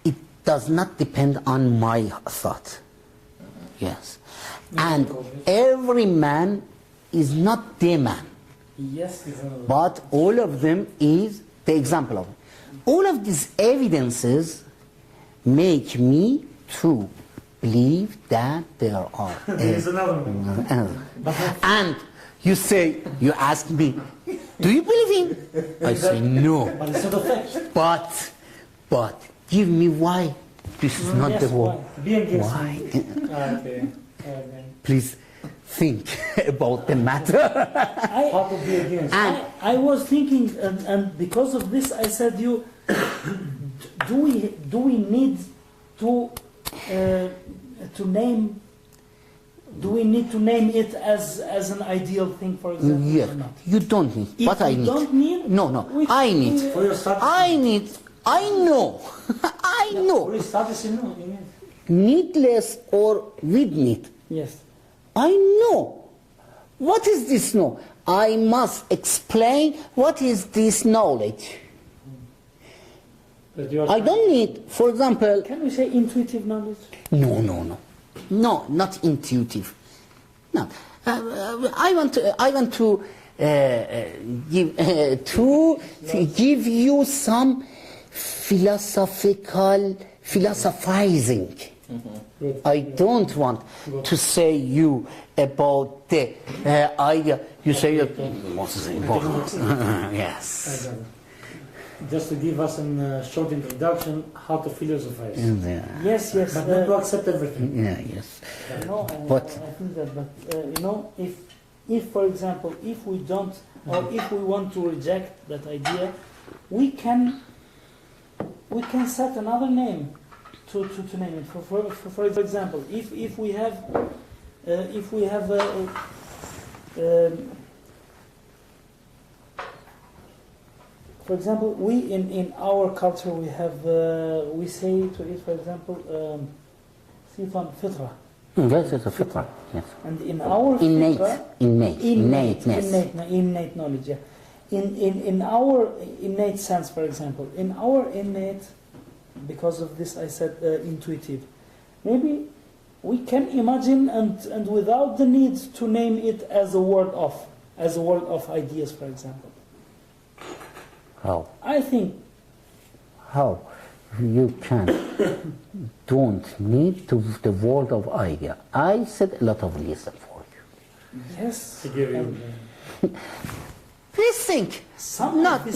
It does not depend on my thought. Yes. And every man is not the man. Yes. But all of them is the example of it. All of these evidences make me to believe that there are. There is another one. And you ask me, do you believe him? I say no. But it's not a fact. But give me why this is not Yes, the word. why? Be against Why? me. Okay. Please think about the matter. How to be against? And I was thinking, and because of this, I said, do we need to name? Do we need to name it as an ideal thing, for example? yes, Or not? you don't need. If But I we need. don't need, No. I need. For your status. I need. I know. I For know. your status, you know. Needless or with need. yes. I know. What is this know? I must explain what is this knowledge. That you are I don't need, for example, Can we say intuitive knowledge? no, not intuitive. No, I want to give you some philosophizing. I don't want to say you about the idea. You say that. Yes. Just to give us a short introduction, how to philosophize. Yeah. Yes. But not to accept everything. Yeah. Yes. No, But- I think that, but if if, for example, if we don't, or if we want to reject that idea, we can set another name to name it. For example, if we have for example, we in our culture we have we say to it, for example, sifan fitra. Yes, it's a fitra. Yes. And in our Innate, fitra, innateness. innate knowledge. Yeah. In our innate sense, for example, in our innate, because of this I said intuitive. Maybe we can imagine and without the need to name it as a world of ideas, for example. How? I think. How? You can. Don't need to the world of idea. I said a lot of reason for you. Yes. Please think. Some Not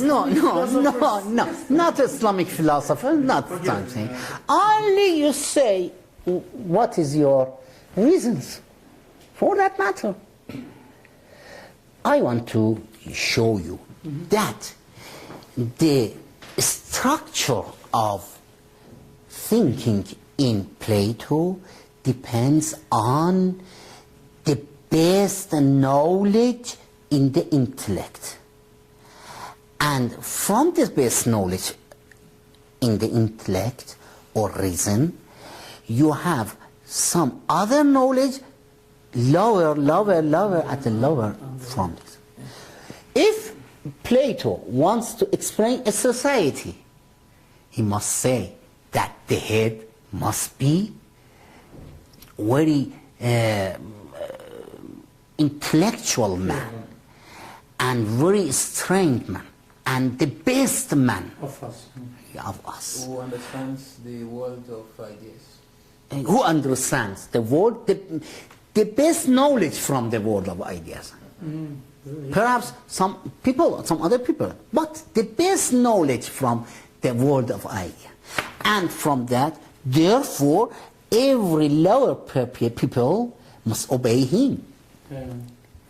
Islamic philosopher, not something. Only you say what is your reasons for that matter. I want to show you that the structure of thinking in Plato depends on the best knowledge in the intellect. And from this base knowledge in the intellect or reason, you have some other knowledge lower at the lower from this. If Plato wants to explain a society, he must say that the head must be very intellectual man and very strange man and the best man Of us. of us. Who understands the world of ideas? And who understands the world, the best knowledge from the world of ideas. Perhaps some other people, but the best knowledge from the world of idea. And from that, therefore, every lower people must obey him.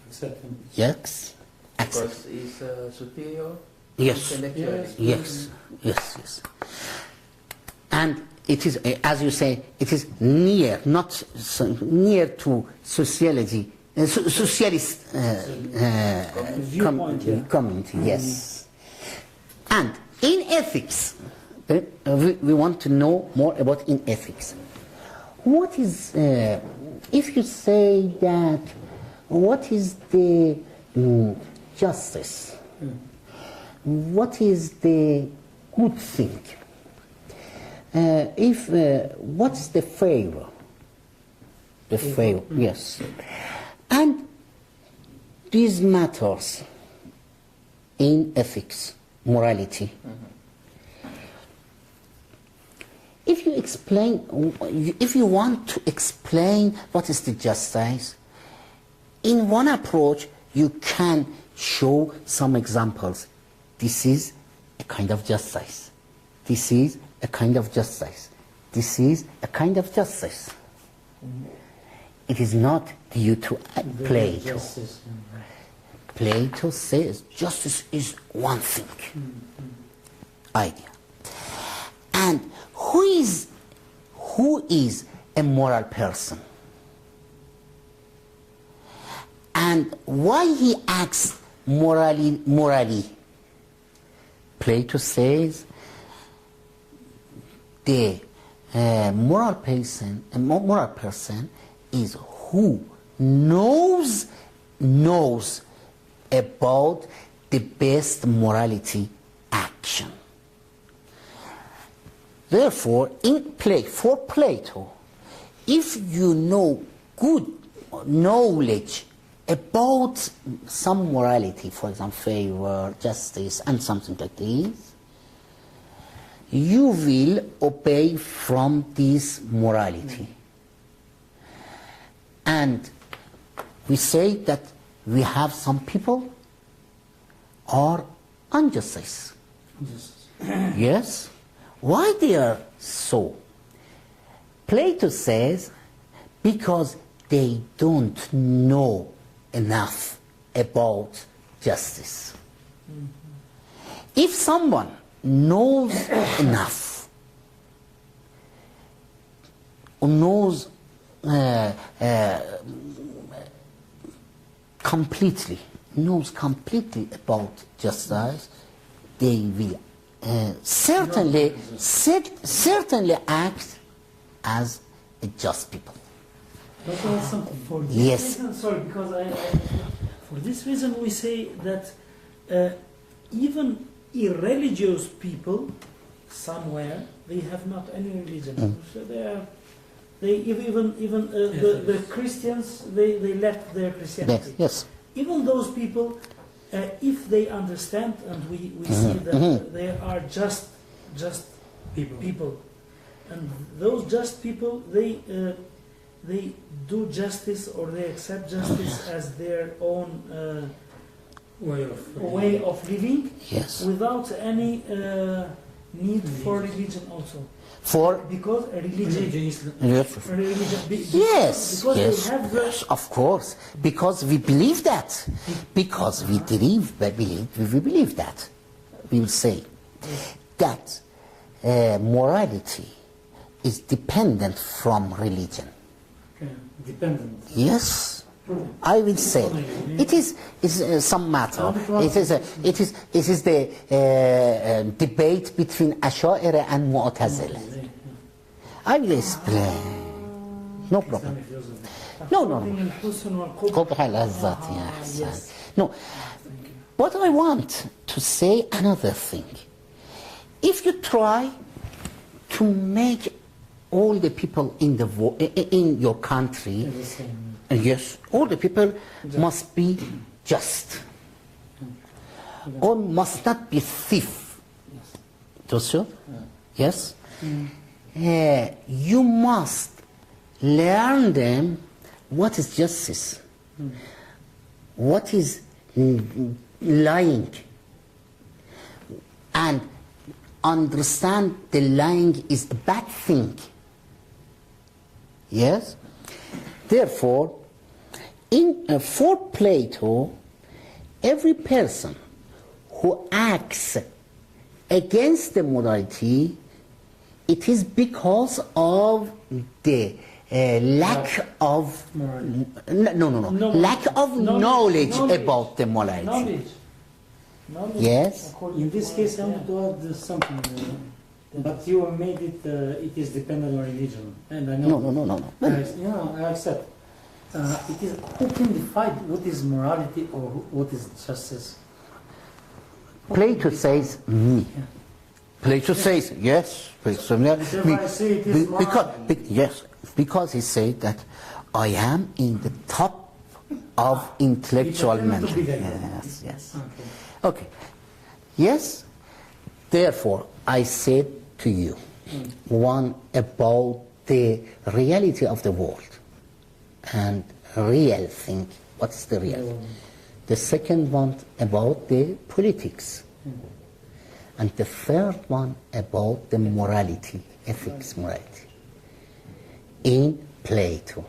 Accept him. Yes. Accept. Because he's superior Yes. intellectually. Yes. And it is, as you say, it is near, not near to sociology, socialist Viewpoint, yeah. community, yes. And in ethics, we want to know more about in ethics. What is, if you say that, what is the justice? What is the good thing? What's the favor? The favor, yes. And these matters in ethics, morality. If you explain, if you want to explain what is the justice, in one approach you can show some examples. This is a kind of justice. This is a kind of justice. This is a kind of justice. It is not due to Plato. Plato says justice is one thing. Idea. And who is a moral person? And why he acts morally? Plato says the moral person is who knows about the best morality action. Therefore, for Plato, if you know good knowledge about some morality, for example, favor, justice, and something like this, you will obey from this morality. And we say that we have some people are injustice. Yes? Why they are so? Plato says because they don't know enough about justice. If someone knows enough, knows completely about justice, they will certainly act as a just people. But something for this Yes. reason, sorry, because for this reason we say that even irreligious people somewhere, they have not any religion. So the Christians, they left their Christianity. Yes. Even those people, if they understand, and we see that they are just people, and those just people, they do justice, or they accept justice as their own way of living, Yes. without any need for religion also. Because religion. Yes. Yes, Because yes, they have the, yes, of course. Because we believe that. Because we believe that. We will say that morality is dependent from religion. Dependent. Yes, I will say it is some matter. It is the debate between Ash'ari and Mu'tazila. I will explain. No problem. No. No. But I want to say another thing. If you try to make all the people in your country, yes, all the people must be just, or must not be thief. Yes. You must learn them what is justice, what is lying, and understand the lying is a bad thing. Yes. Therefore, for Plato, every person who acts against the morality, it is because of the lack of lack of knowledge about the morality. Knowledge. Yes. In this case, I want to add something. But you made it. It is dependent on religion, and I know. No. I accept. It is who can define what is morality or what is justice. Plato says me. Plato says yes. Whenever I say it is morality. Because he said that I am in the top of intellectual man. Yes. Okay. Yes. Therefore, I said to you one about the reality of the world and real thing. What's the real? The second one about the politics. And the third one about the morality, ethics, morality, in Plato.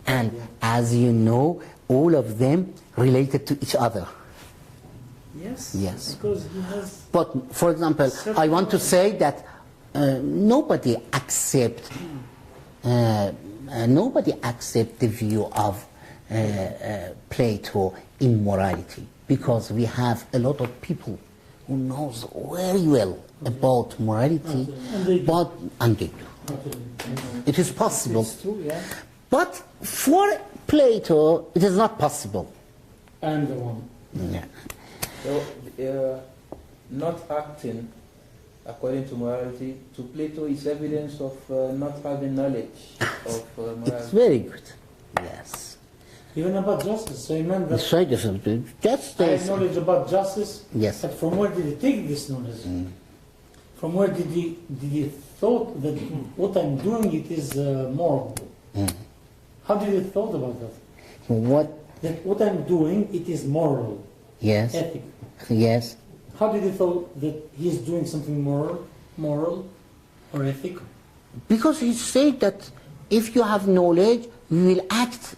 And as you know, all of them related to each other. Yes. Because he has. But for example, I want to say that nobody accept the view of Plato in morality, because we have a lot of people who knows very well about morality, and they do. It is possible. It's true, yeah. But for Plato, it is not possible. And the one. Yeah. So, not acting according to morality, to Plato, is evidence of not having knowledge of morality. It's very good. Yes. Even about justice. So you meant that Justice. I have knowledge about justice. Yes. But from where did he take this knowledge? From where did he thought that what I'm doing it is moral? How did he thought about that? That what I'm doing it is moral. Yes. Ethic. Yes. How did he thought that he's doing something moral or ethic? Because he said that if you have knowledge, you will act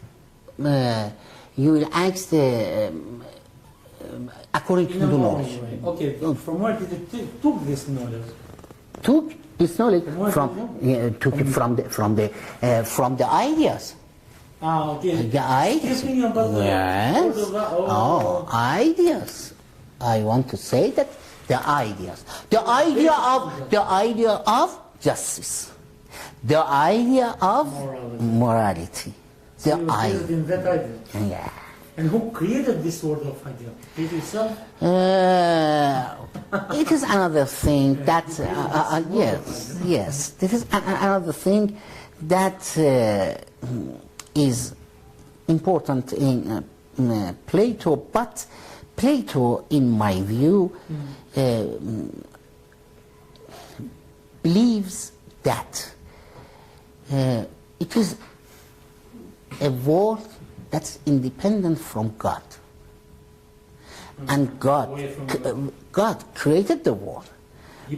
you will ask the according to the knowledge. Okay, from where did it took this knowledge? Took this knowledge From from the ideas. Ah, okay. The ideas. Speaking about Yes. Oh. Ideas. I want to say that the ideas. The idea of justice. The idea of morality. The You were idea. in that idea. Yeah. And who created this word of idea? It itself? It is another thing that, yes, this is another thing that is important in Plato, but Plato, in my view, believes that it is a world that's independent from God. And God created the world.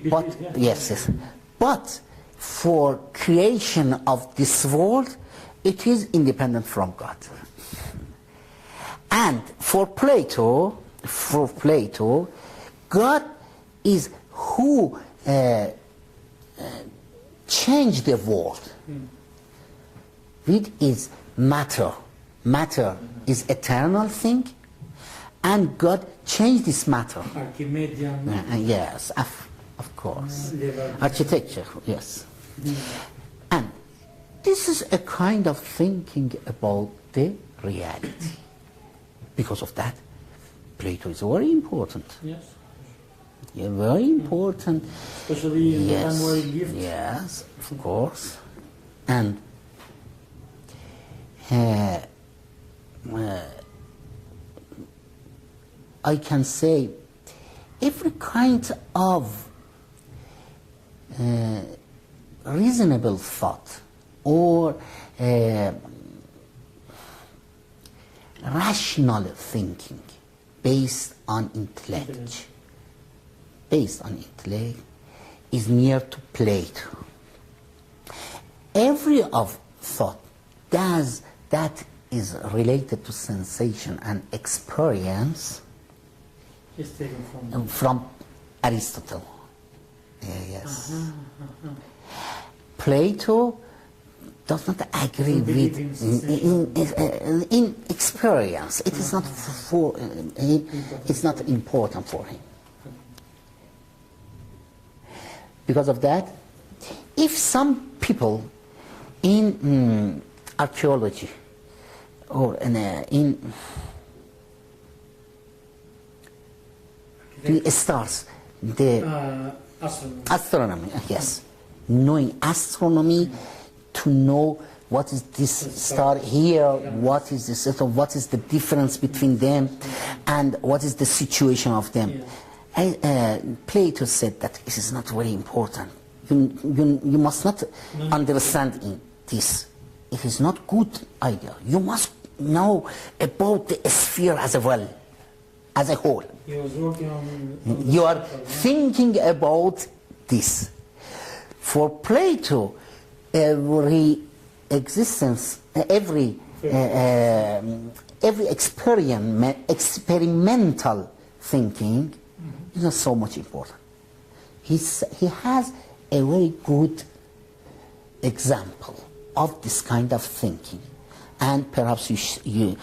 But, yes. But for creation of this world, it is independent from God. And for Plato, God is who changed the world with his matter. Matter is eternal thing, and God changed this matter. Archimedean. Yes, of course. Architecture, yes. And this is a kind of thinking about the reality. Because of that, Plato is very important. Yes. Yeah, very important. Especially in the time where he lived. Yes, of course. And I can say every kind of reasonable thought or rational thinking based on intellect is near to Plato. Every of thought that is related to sensation and experience It's taken from Aristotle. Yes. Plato does not agree with in experience. It is not for it's not important for him. Because of that, if some people in archaeology or in the stars, the astronomy, yes, knowing astronomy to know what is this star here, what is this, what is the difference between them, and what is the situation of them. Plato said that it is not very important. You must not understand in this. It is not good idea. You must know about the sphere as well, as a whole. He was working on You are thinking about this. For Plato, every existence, every experimental thinking is not so much important. He has a very good example of this kind of thinking, and perhaps you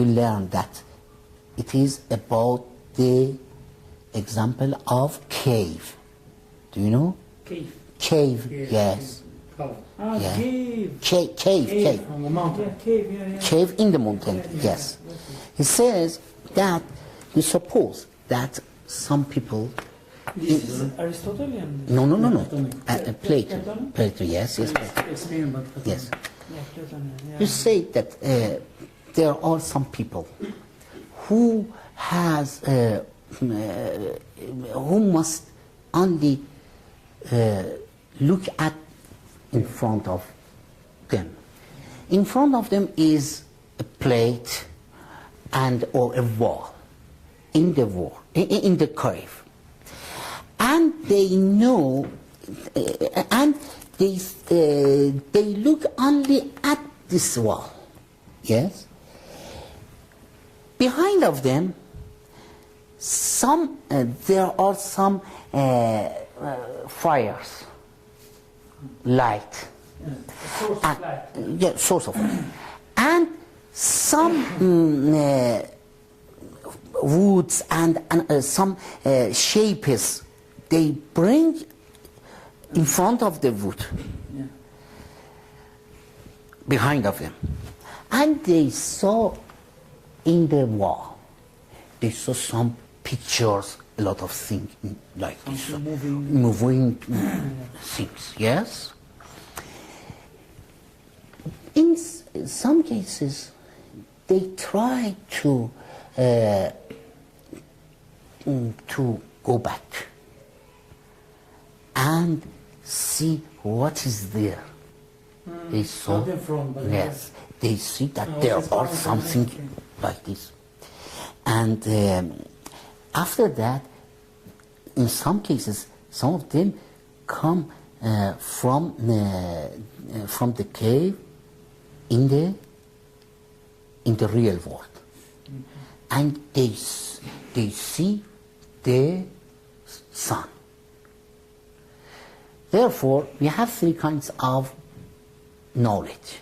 learn that it is about the example of cave. Do you know? cave. Cave, yes. How? Yeah. Cave. Cave. On the mountain. Yeah, cave, yeah. Cave in the mountain, yes. He says that you suppose that some people... This is Aristotelian. No. Plato? Plato, yes. Explain about Plato. Yes. Yeah, Platon, yeah. You say that there are some people who has who must only look at in front of them. In front of them is a plate and or a wall in the wall in the cave, and they know and they look only at this wall Yes. Behind of them, there are some fires, light. Source of light. Yeah, source of light. And some woods and some shapes they bring in front of the wood, behind of them. And they saw in the wall, they saw some pictures, a lot of things like this, moving things, yes? In some cases, they try to go back and see what is there. They saw, yes, they see that there are something like this. And after that, in some cases, some of them come from the cave in the real world, and they see the sun. Therefore, we have three kinds of knowledge.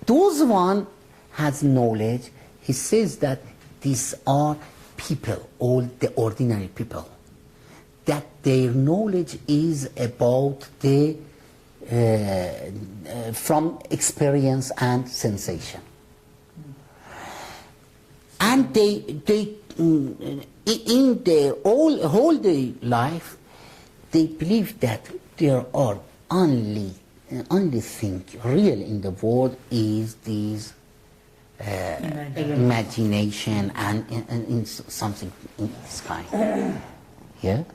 Those one has knowledge. He says that these are people, all the ordinary people, that their knowledge is about the from experience and sensation, and they in their whole day life, they believe that there are only thing real in the world is this imagination and in something in this kind. Yes?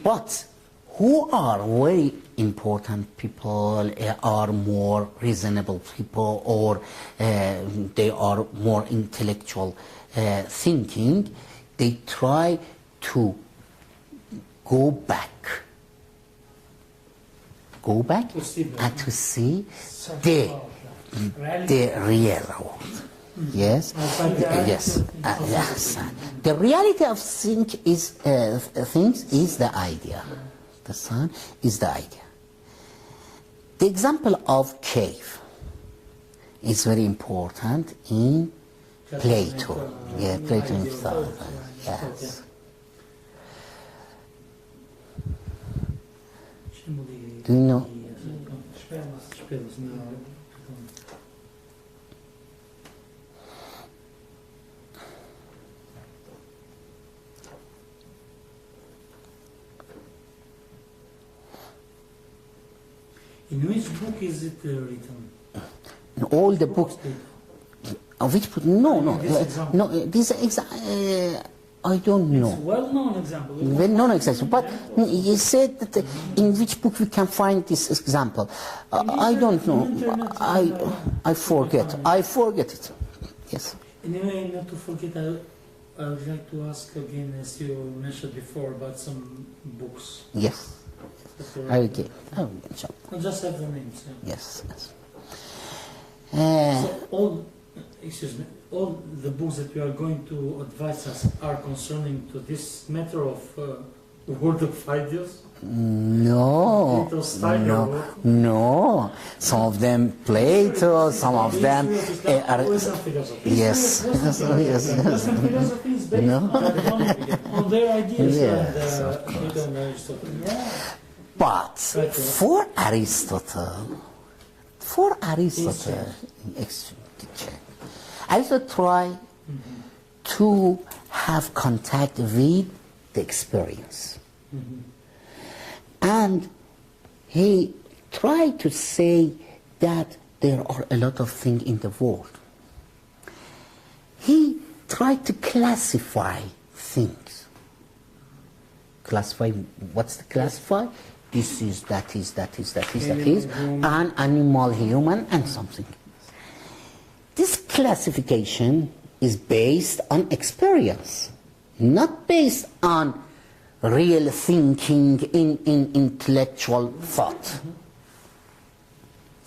But who are very important people, are more reasonable people, or they are more intellectual thinking, they try to go back and to see the real world. Yes, yes, yes. The reality of things is the idea. The sun is the idea. The example of cave is very important in Plato. Yeah, Plato himself. Yes. Do you know? In which book is it written? In all the books. Which book? No. This I don't know. It's a well-known example. Well-known example. But you said that in which book we can find this example. I don't know. I forget. I forget it. Yes. Anyway, not to forget, I would like to ask again, as you mentioned before, about some books. Yes. Okay. Oh, sure. I'll just have the names. Yeah. Yes. So all the books that you are going to advise us are concerning to this matter of world of ideas? No. Some of them Plato, some of them are. Yes. Philosophy is based on their ideas. Yes, And Aristotle. Yeah. But for Aristotle, Aristotle tried to have contact with the experience. And he tried to say that there are a lot of things in the world. He tried to classify things. Classify, what's the classify? This is, that is, an animal, human, and something. This classification is based on experience, not based on real thinking in intellectual thought.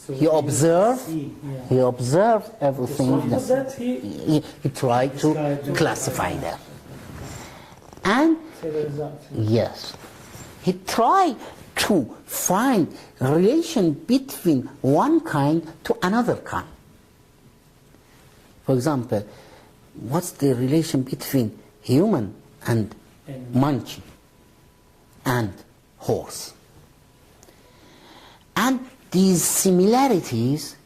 So He observed. see, yeah. He observed everything. After that, He tried to classify them. And say the result. yes, he tried to find relation between one kind to another kind. For example, what's the relation between human and monkey and horse? And these similarities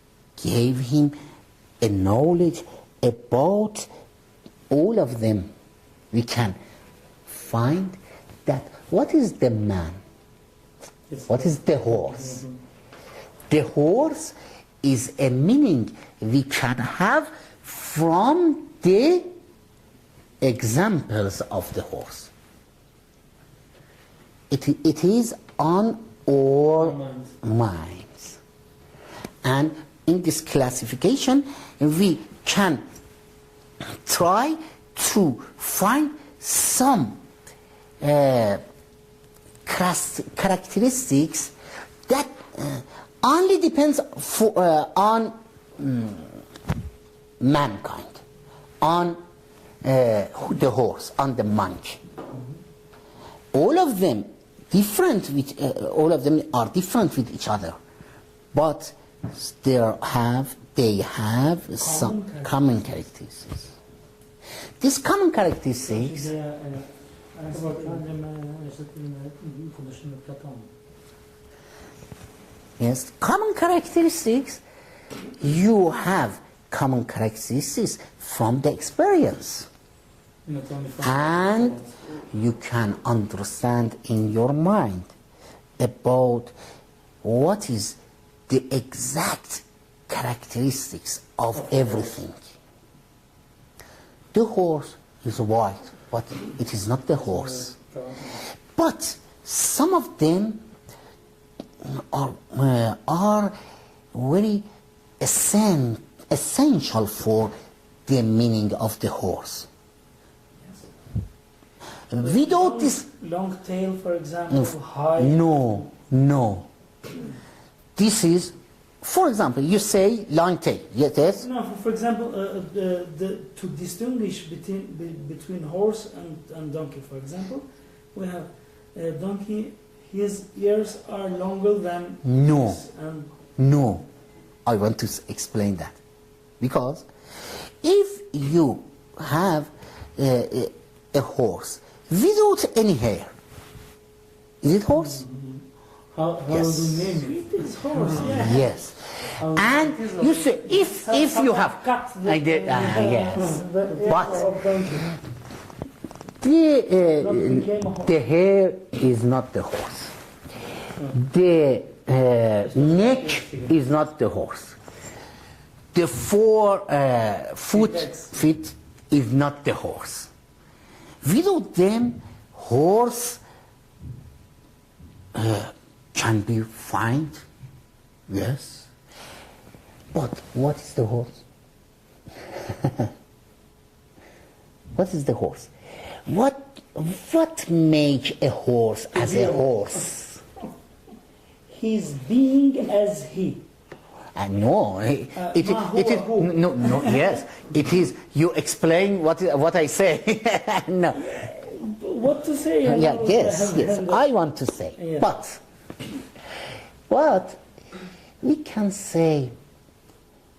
gave him a knowledge about all of them. We can find that what is the man? What is the horse? The horse is a meaning we can have from the examples of the horse. It is on our minds. And in this classification, we can try to find some characteristics that only depends on mankind, on the horse, on the monkey. All of them different with all of them are different with each other, but they have some common characteristics. These common characteristics. Yes, common characteristics. You have common characteristics from the experience, and you can understand in your mind about what is the exact characteristics of everything. The horse is white, but it is not the horse. But some of them are very essential for the meaning of the horse. Without this long tail, for example, high. No. This is, for example, you say long tail. Yes. No, for example, to distinguish between horse and donkey, for example, we have a donkey. His ears are longer than his, and No, I want to explain that. Because if you have a horse without any hair, is it horse? How Yes. do you name it is horse. Yeah. Yes. And you say, if you have, yes, but the hair is not the horse. The neck is not the horse. The feet is not the horse. Without them, horse can be found, yes. But what is the horse? What is the horse? What makes a horse as a horse? He's being as he. No, it is no. Yes, it is. You explain what I say. No. What to say? Yeah. Yes. I want to say, Yeah. but we can say,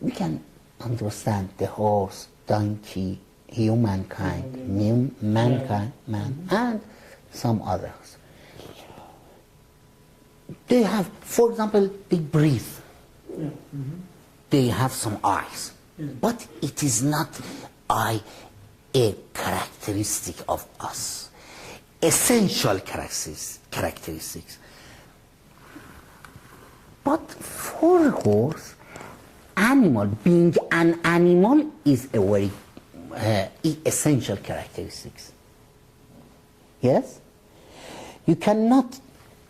we can understand the horse, donkey, humankind, mankind, man, and some others. They have, for example, they breathe. Yeah. They have some eyes, but it is not a characteristic of us. Essential characteristics. But for a horse, being an animal is a very essential characteristics. Yes? You cannot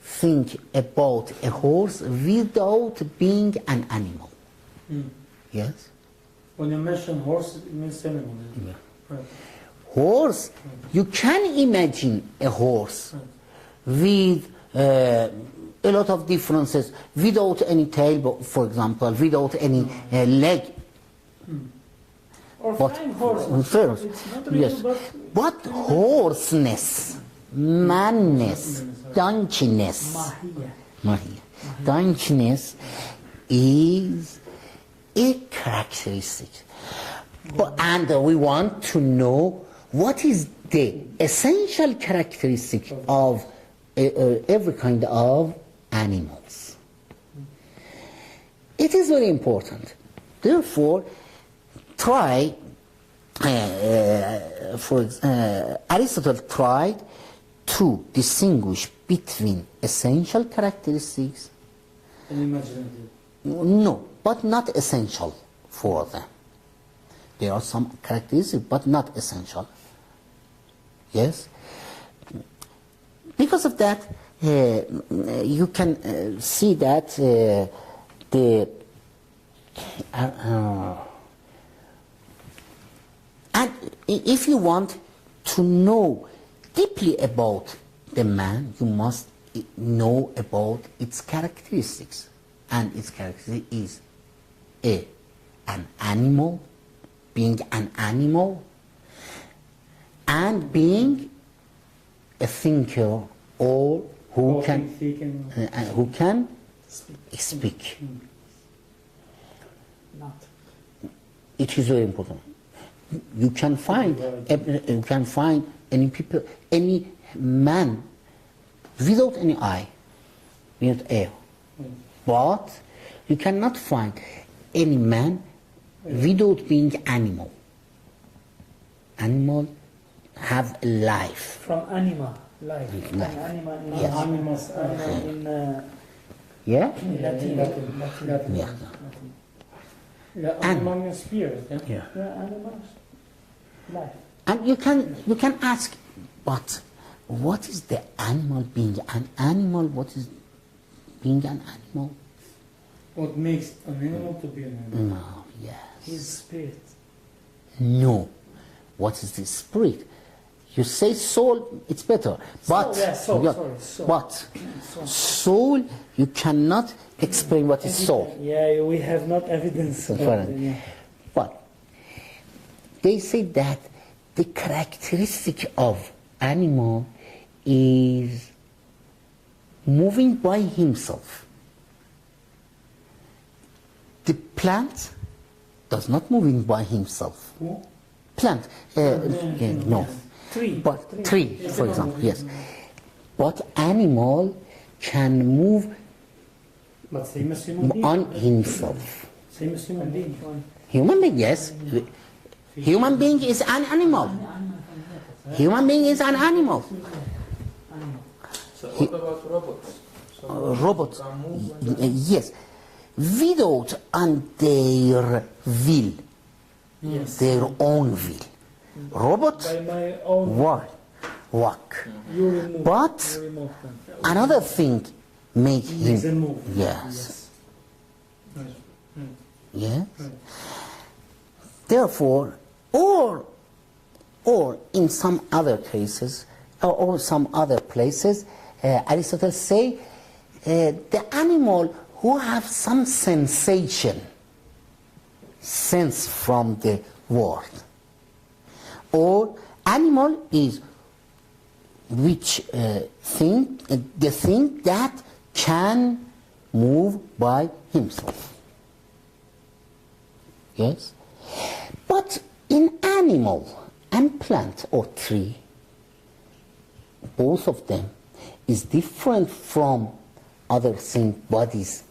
think about a horse without being an animal. Yes? When you mention horse, it means animal. Yeah. Right. Horse, you can imagine a horse with a lot of differences without any tail, for example, without any leg. Or But flying horses. first, It's not real, yes. but But hoarseness, madness, donkey-ness, donkey-ness is a characteristic. And we want to know what is the essential characteristic of every kind of animals. It is very important. Therefore, try, Aristotle tried to distinguish between essential characteristics. Unimaginative. No, but not essential for them. There are some characteristics, but not essential. Yes? Because of that, you can see that and if you want to know deeply about the man, you must know about its characteristics. And its characteristic is an animal, being an animal, and being a thinker or who can speak. not. It is very important. You can find any people, any man without any eye, without ear. But you cannot find any man without being animal. Animal have life. From anima, life. Life. Anima in, Yes. animals, Yeah? in Latin. Yeah. Animal spirit. Yeah? Yeah. Yeah, animals, life. And you can ask, but what is the animal being an animal? What is being an animal? What makes an animal to be an animal? No, yes. His spirit. No. What is the spirit? You say soul, it's better. But, Soul, yeah, soul, yeah, sorry, soul. But soul, you cannot explain what is soul. Yeah, we have not evidence. So but, fine. yeah. But they say that the characteristic of animal is moving by himself. The plant does not moving by himself. Who? Plant, no. Tree. But tree, for example, yes. But animal can move But same as human being. on himself. Same as human being. Human being, yes. Human being is an animal. Human being is an animal. So what about robots? So Robots, can move when yes. Without on their will, Yes. their own will. Robot By my own. work. You remove. But You remove them. another thing make Makes them him, move. yes. Right. Yes. Right. Therefore, or in some other cases, or some other places, Aristotle say the animal who have some sensation, sense from the world, or animal is which the thing that can move by himself. Yes? But in animal and plant or tree, both of them is different from other thing, bodies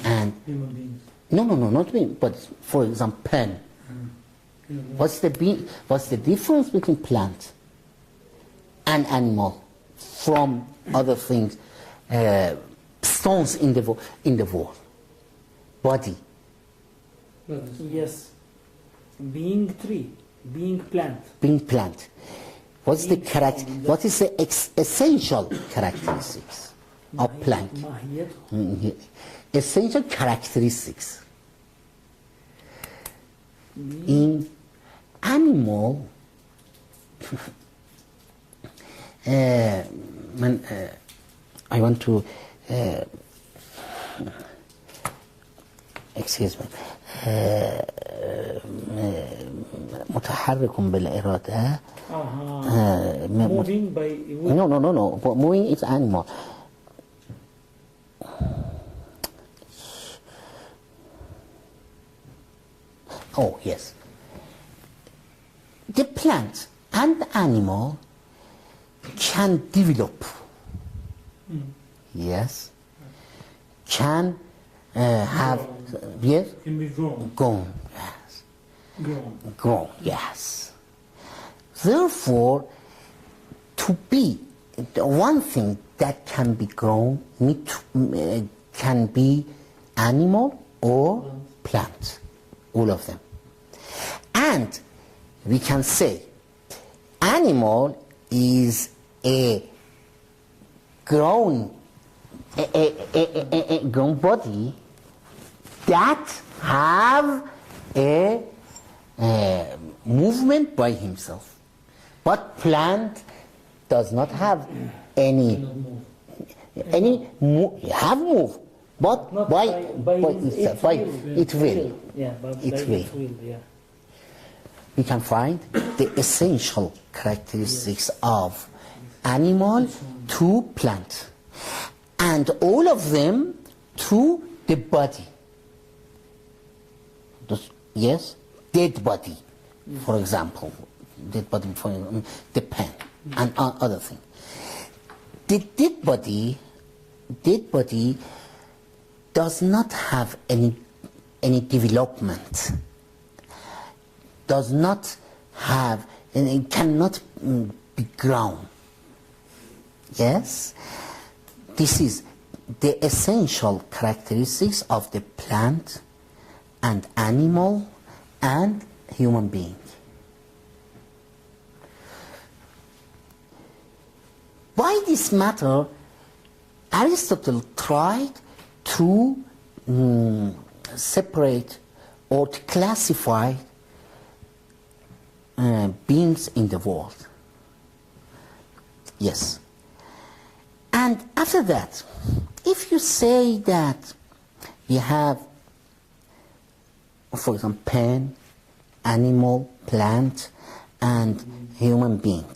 and Human beings. no, not me, but for example, pen. What's the difference between plant and animal from other things, stones in the wall, body? Yes. Being tree. Being plant. Being plant. What is the essential characteristics of plant? Mahiyat. Essential characteristics. In animal, I want to, excuse me, متحرك بالإرادة. Moving by will. No. Moving is animal. Oh, yes. The plant and the animal can develop. Yes. Can have, yes? Can be grown. Grown, yes. Grown. Yes. Therefore, to be the one thing that can be grown can be animal or plant, all of them. And we can say animal is a grown body that have a movement by himself. But plant does not have any have move, but Not by itself, it will. Yeah, but It by will. it will, yeah. We can find the essential characteristics of animal to plant, and all of them to the body. Yes, dead body, for example, dead body for the pen and other thing. The dead body does not have any development. Does not have, and it cannot be grown. Yes? This is the essential characteristics of the plant and animal and human being. By this matter, Aristotle tried to separate or to classify beings in the world. Yes. And after that, if you say that we have, for example, pen, animal, plant, and human being,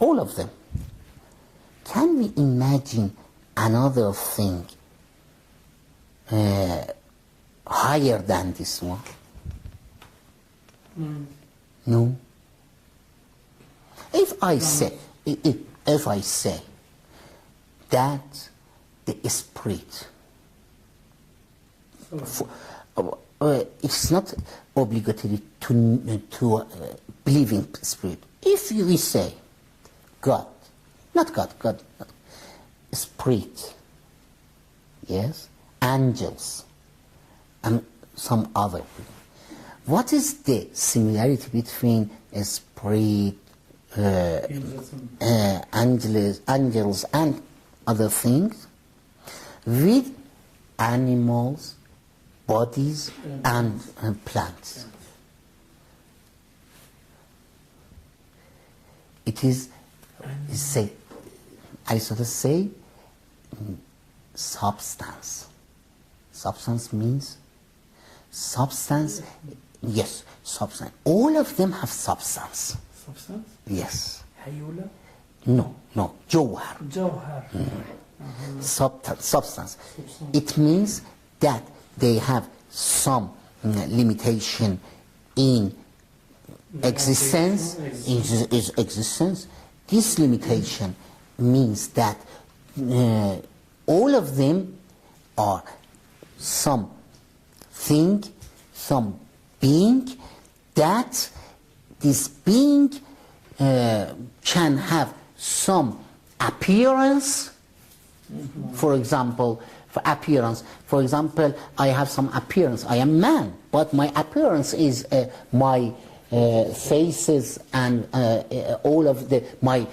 all of them, can we imagine another thing higher than this one? No. If I say that the spirit, it's not obligatory to believe in spirit. If we say God, not God, spirit, yes, angels, and some other. What is the similarity between a spirit, angels, and other things with animals, bodies, and plants? It is, Aristotle say, substance. Substance means substance. Yes, substance. All of them have substance. Substance? Yes. Hayula? No. Jawhar. Jawhar. Substance. It means that they have some limitation in existence. Existence. This limitation means that all of them are some thing, some being, that this being can have some appearance. For example, for example, I have some appearance. I am man, but my appearance is my faces and all of my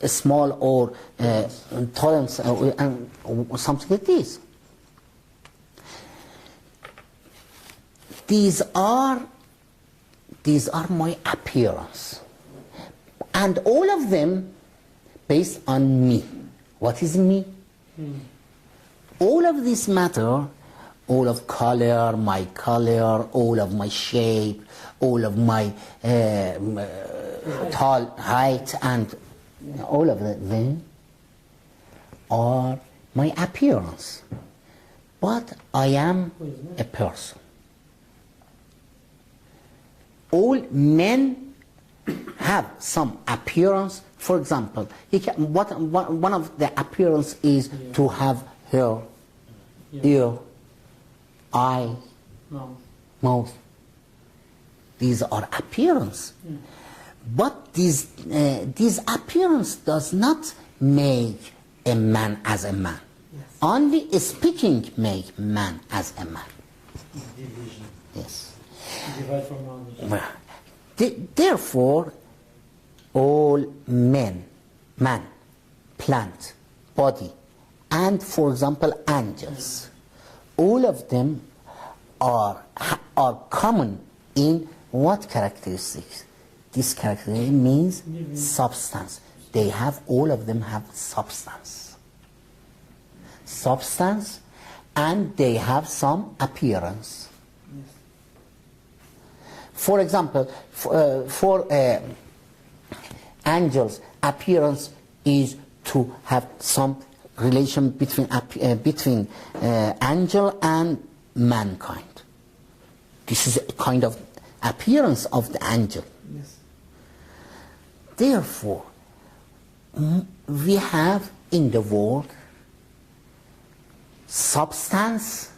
small or tolerance and something like this. These are my appearance, and all of them based on me. What is me? All of this matter, all of color, my color, all of my shape, all of my tall height, and all of them are my appearance. But I am a person. All men have some appearance. For example, one of the appearance is to have hair, ear, eye, mouth. These are appearance. But this appearance does not make a man as a man. Only speaking make man as a man. Division. Yes. Divide from knowledge. Therefore, all men, man, plant, body, and for example angels, all of them are common in what characteristics? This characteristic means substance. They have, all of them have substance. Substance, and they have some appearance. For example, for angels, appearance is to have some relation between angel and mankind. This is a kind of appearance of the angel. Yes. Therefore, we have in the world substance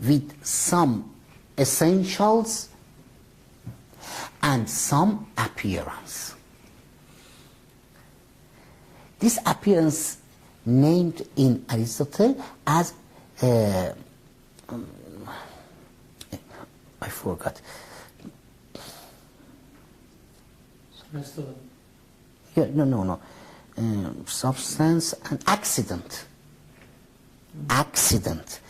with some essentials and some appearance. This appearance named in Aristotle as I forgot. Yeah, no. Substance and accident. Accident.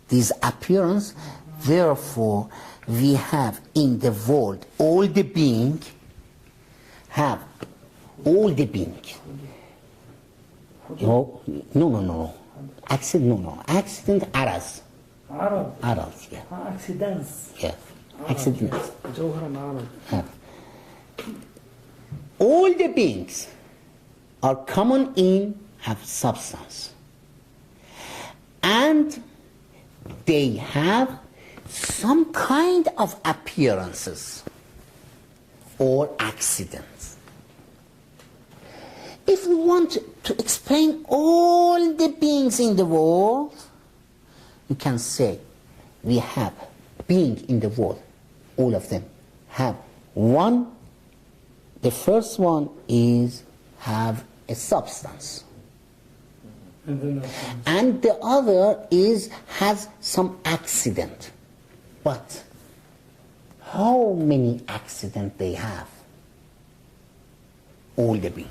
This appearance. Therefore, we have in the world all the being have all the being. No. Accident, no. Accident, aras. Aras, yeah. Accidents. Yeah. Accident. جوهر العرب. Yeah. All the beings are common in have substance. And they have some kind of appearances or accidents. If we want to explain all the beings in the world, we can say we have being in the world, all of them have one. The first one is have a substance. And the other is has some accident. But how many accidents they have? All the beings.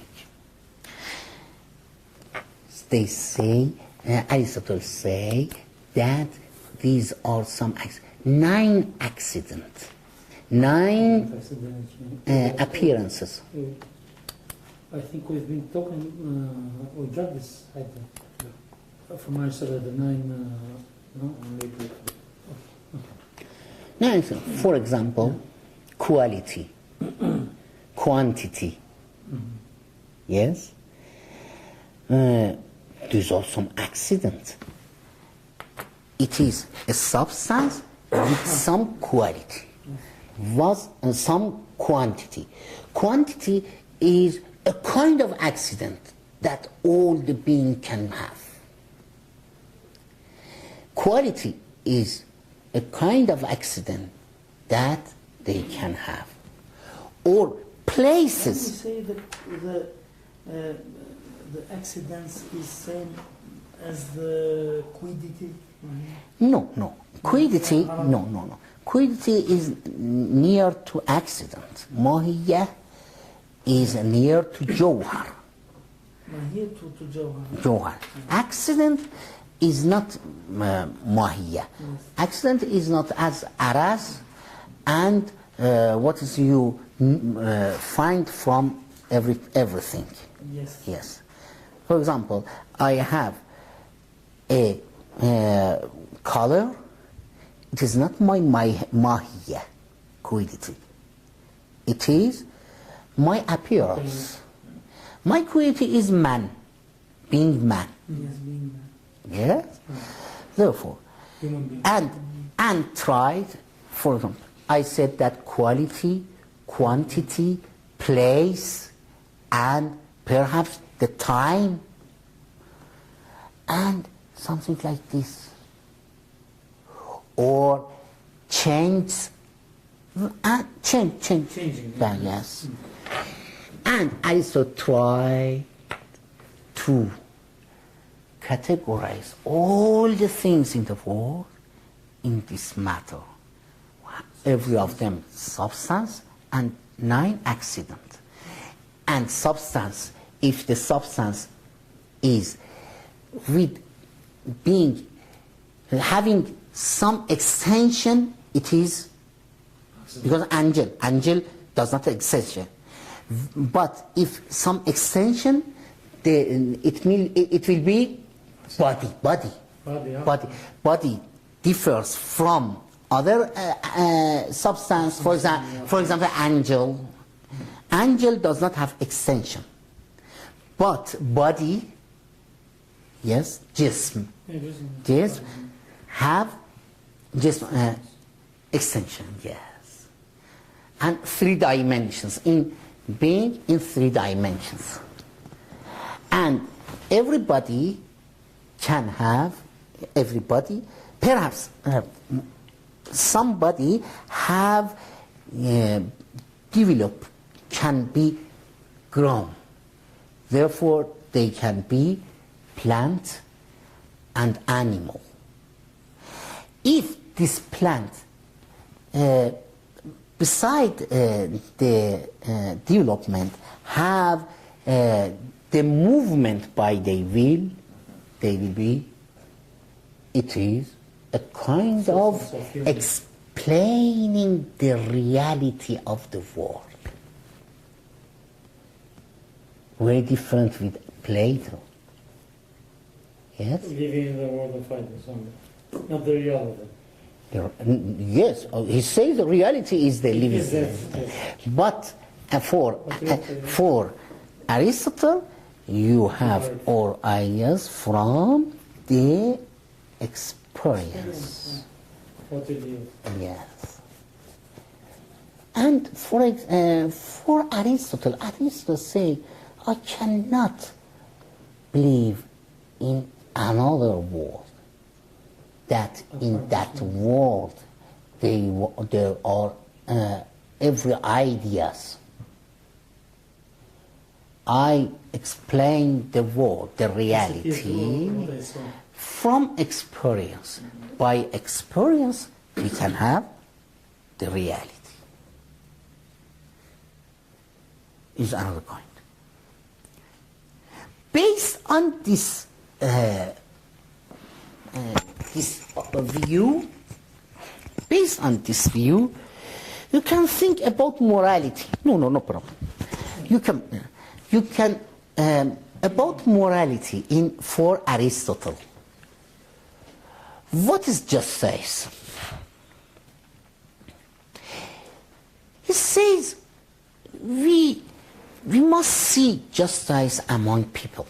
They say, Aristotle say that these are some 9 accidents, 9 appearances. I think we've been talking, we got this item from Aristotle, the 9, Now, for example, quality, quantity, yes? These are some accidents. It is a substance with some quality, some quantity. Quantity is a kind of accident that all the being can have. Quality is a kind of accident that they can have. Or places. Can you say that the accidents is same as the quiddity? No. Quiddity, no. Quiddity is near to accident. Mahiyya is near to Jawhar. Mahiyya to Jawhar. Jawhar. Accident is not Mahiyya. Yes. Accident is not as aras and what is you find from everything. Yes. Yes. For example, I have a color. It is not my mahiyya, quality. It is my appearance. My quality is man, being man. Yes, being man. Yes? Therefore, Human being. and tried, for example, I said that quality, quantity, place, and perhaps the time, and something like this. Or change, Changing. yes. And I also try to categorize all the things in the world in this matter. Every of them substance and 9 accident. And substance, if the substance is with being, having some extension, it is, because angel does not extension. But if some extension, it will be body. Body differs from other substance. For example, angel. Angel does not have extension, but body, yes, jism, have jism extension, yes, and 3 dimensions in being in 3 dimensions, and everybody can have, perhaps somebody have developed, can be grown, therefore they can be plant and animal. If this plant, beside the development, have the movement by their will, they will be, it is a kind of explaining the reality of the world. Very different with Plato. Yes? Living in the world of ideas only, not the reality. Yes, he says the reality is the living. Yes. But for Aristotle, you have all ideas from the experience. What it is. Yes. And for Aristotle say, I cannot believe in another world. That in that world there are every ideas. I explain the world, the reality, from experience. By experience, we can have the reality. Is another point. Based on this view, you can think about morality. No problem. You can about morality for Aristotle. What is justice? He says we must see justice among people,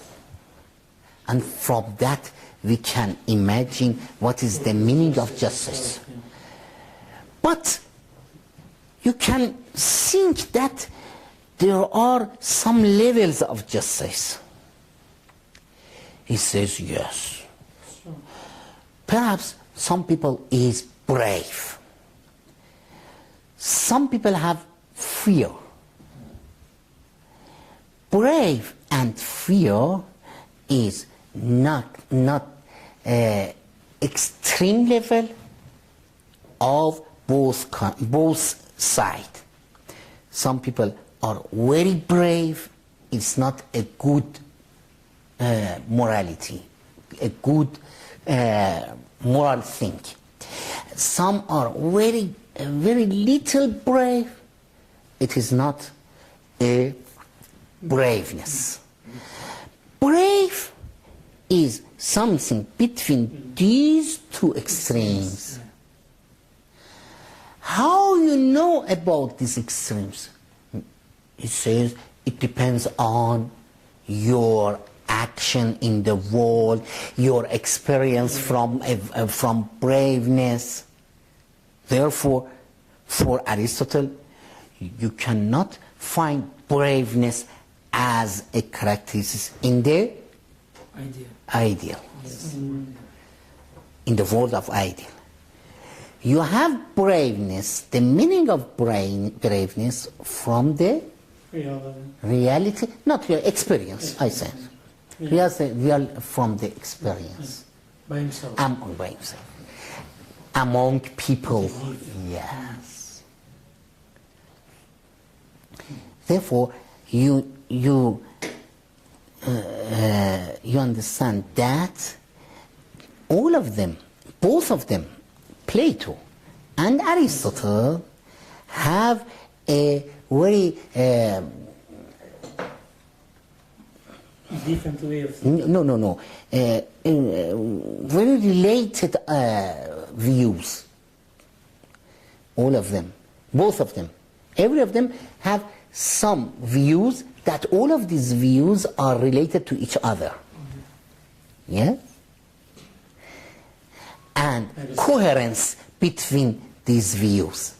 and from that we can imagine what is the meaning of justice. But you can think that there are some levels of justice. He says yes. Perhaps some people is brave. Some people have fear. Brave and fear is not extreme level of both sides. Some people are very brave. It's not a good morality, a good moral thing. Some are very little brave. It is not a braveness. Brave is something between these two extremes. How you know about these extremes? It says it depends on your action in the world, your experience from braveness. Therefore, for Aristotle, you cannot find braveness as a characteristic in the ideal. Yes. In the world of ideal. You have braveness, the meaning of braveness from the reality, not your experience, I said. Real from the experience. By himself. By himself. Among people, yes. Therefore, you understand that all of them, both of them, Plato and Aristotle, have a very different way of thinking. No. Very related views. All of them, both of them, every of them have some views that all of these views are related to each other. Yeah? And coherence between these views.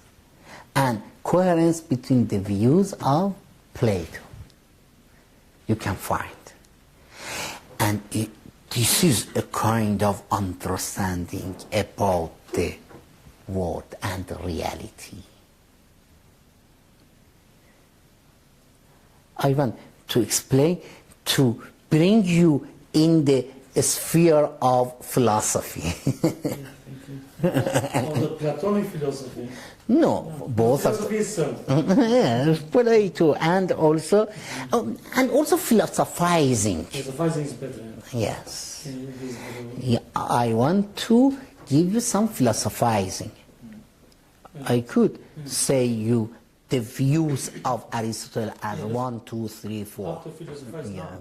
And coherence between the views of Plato. You can find. And this is a kind of understanding about the world and the reality. I want to explain, to bring you in the sphere of philosophy. Of the Platonic philosophy. No, both of them. Yes, Plato and also philosophizing. Philosophizing is better. Yes. Yeah, I want to give you some philosophizing. I could say you the views of Aristotle as 1, 2, 3, 4. How to philosophize now?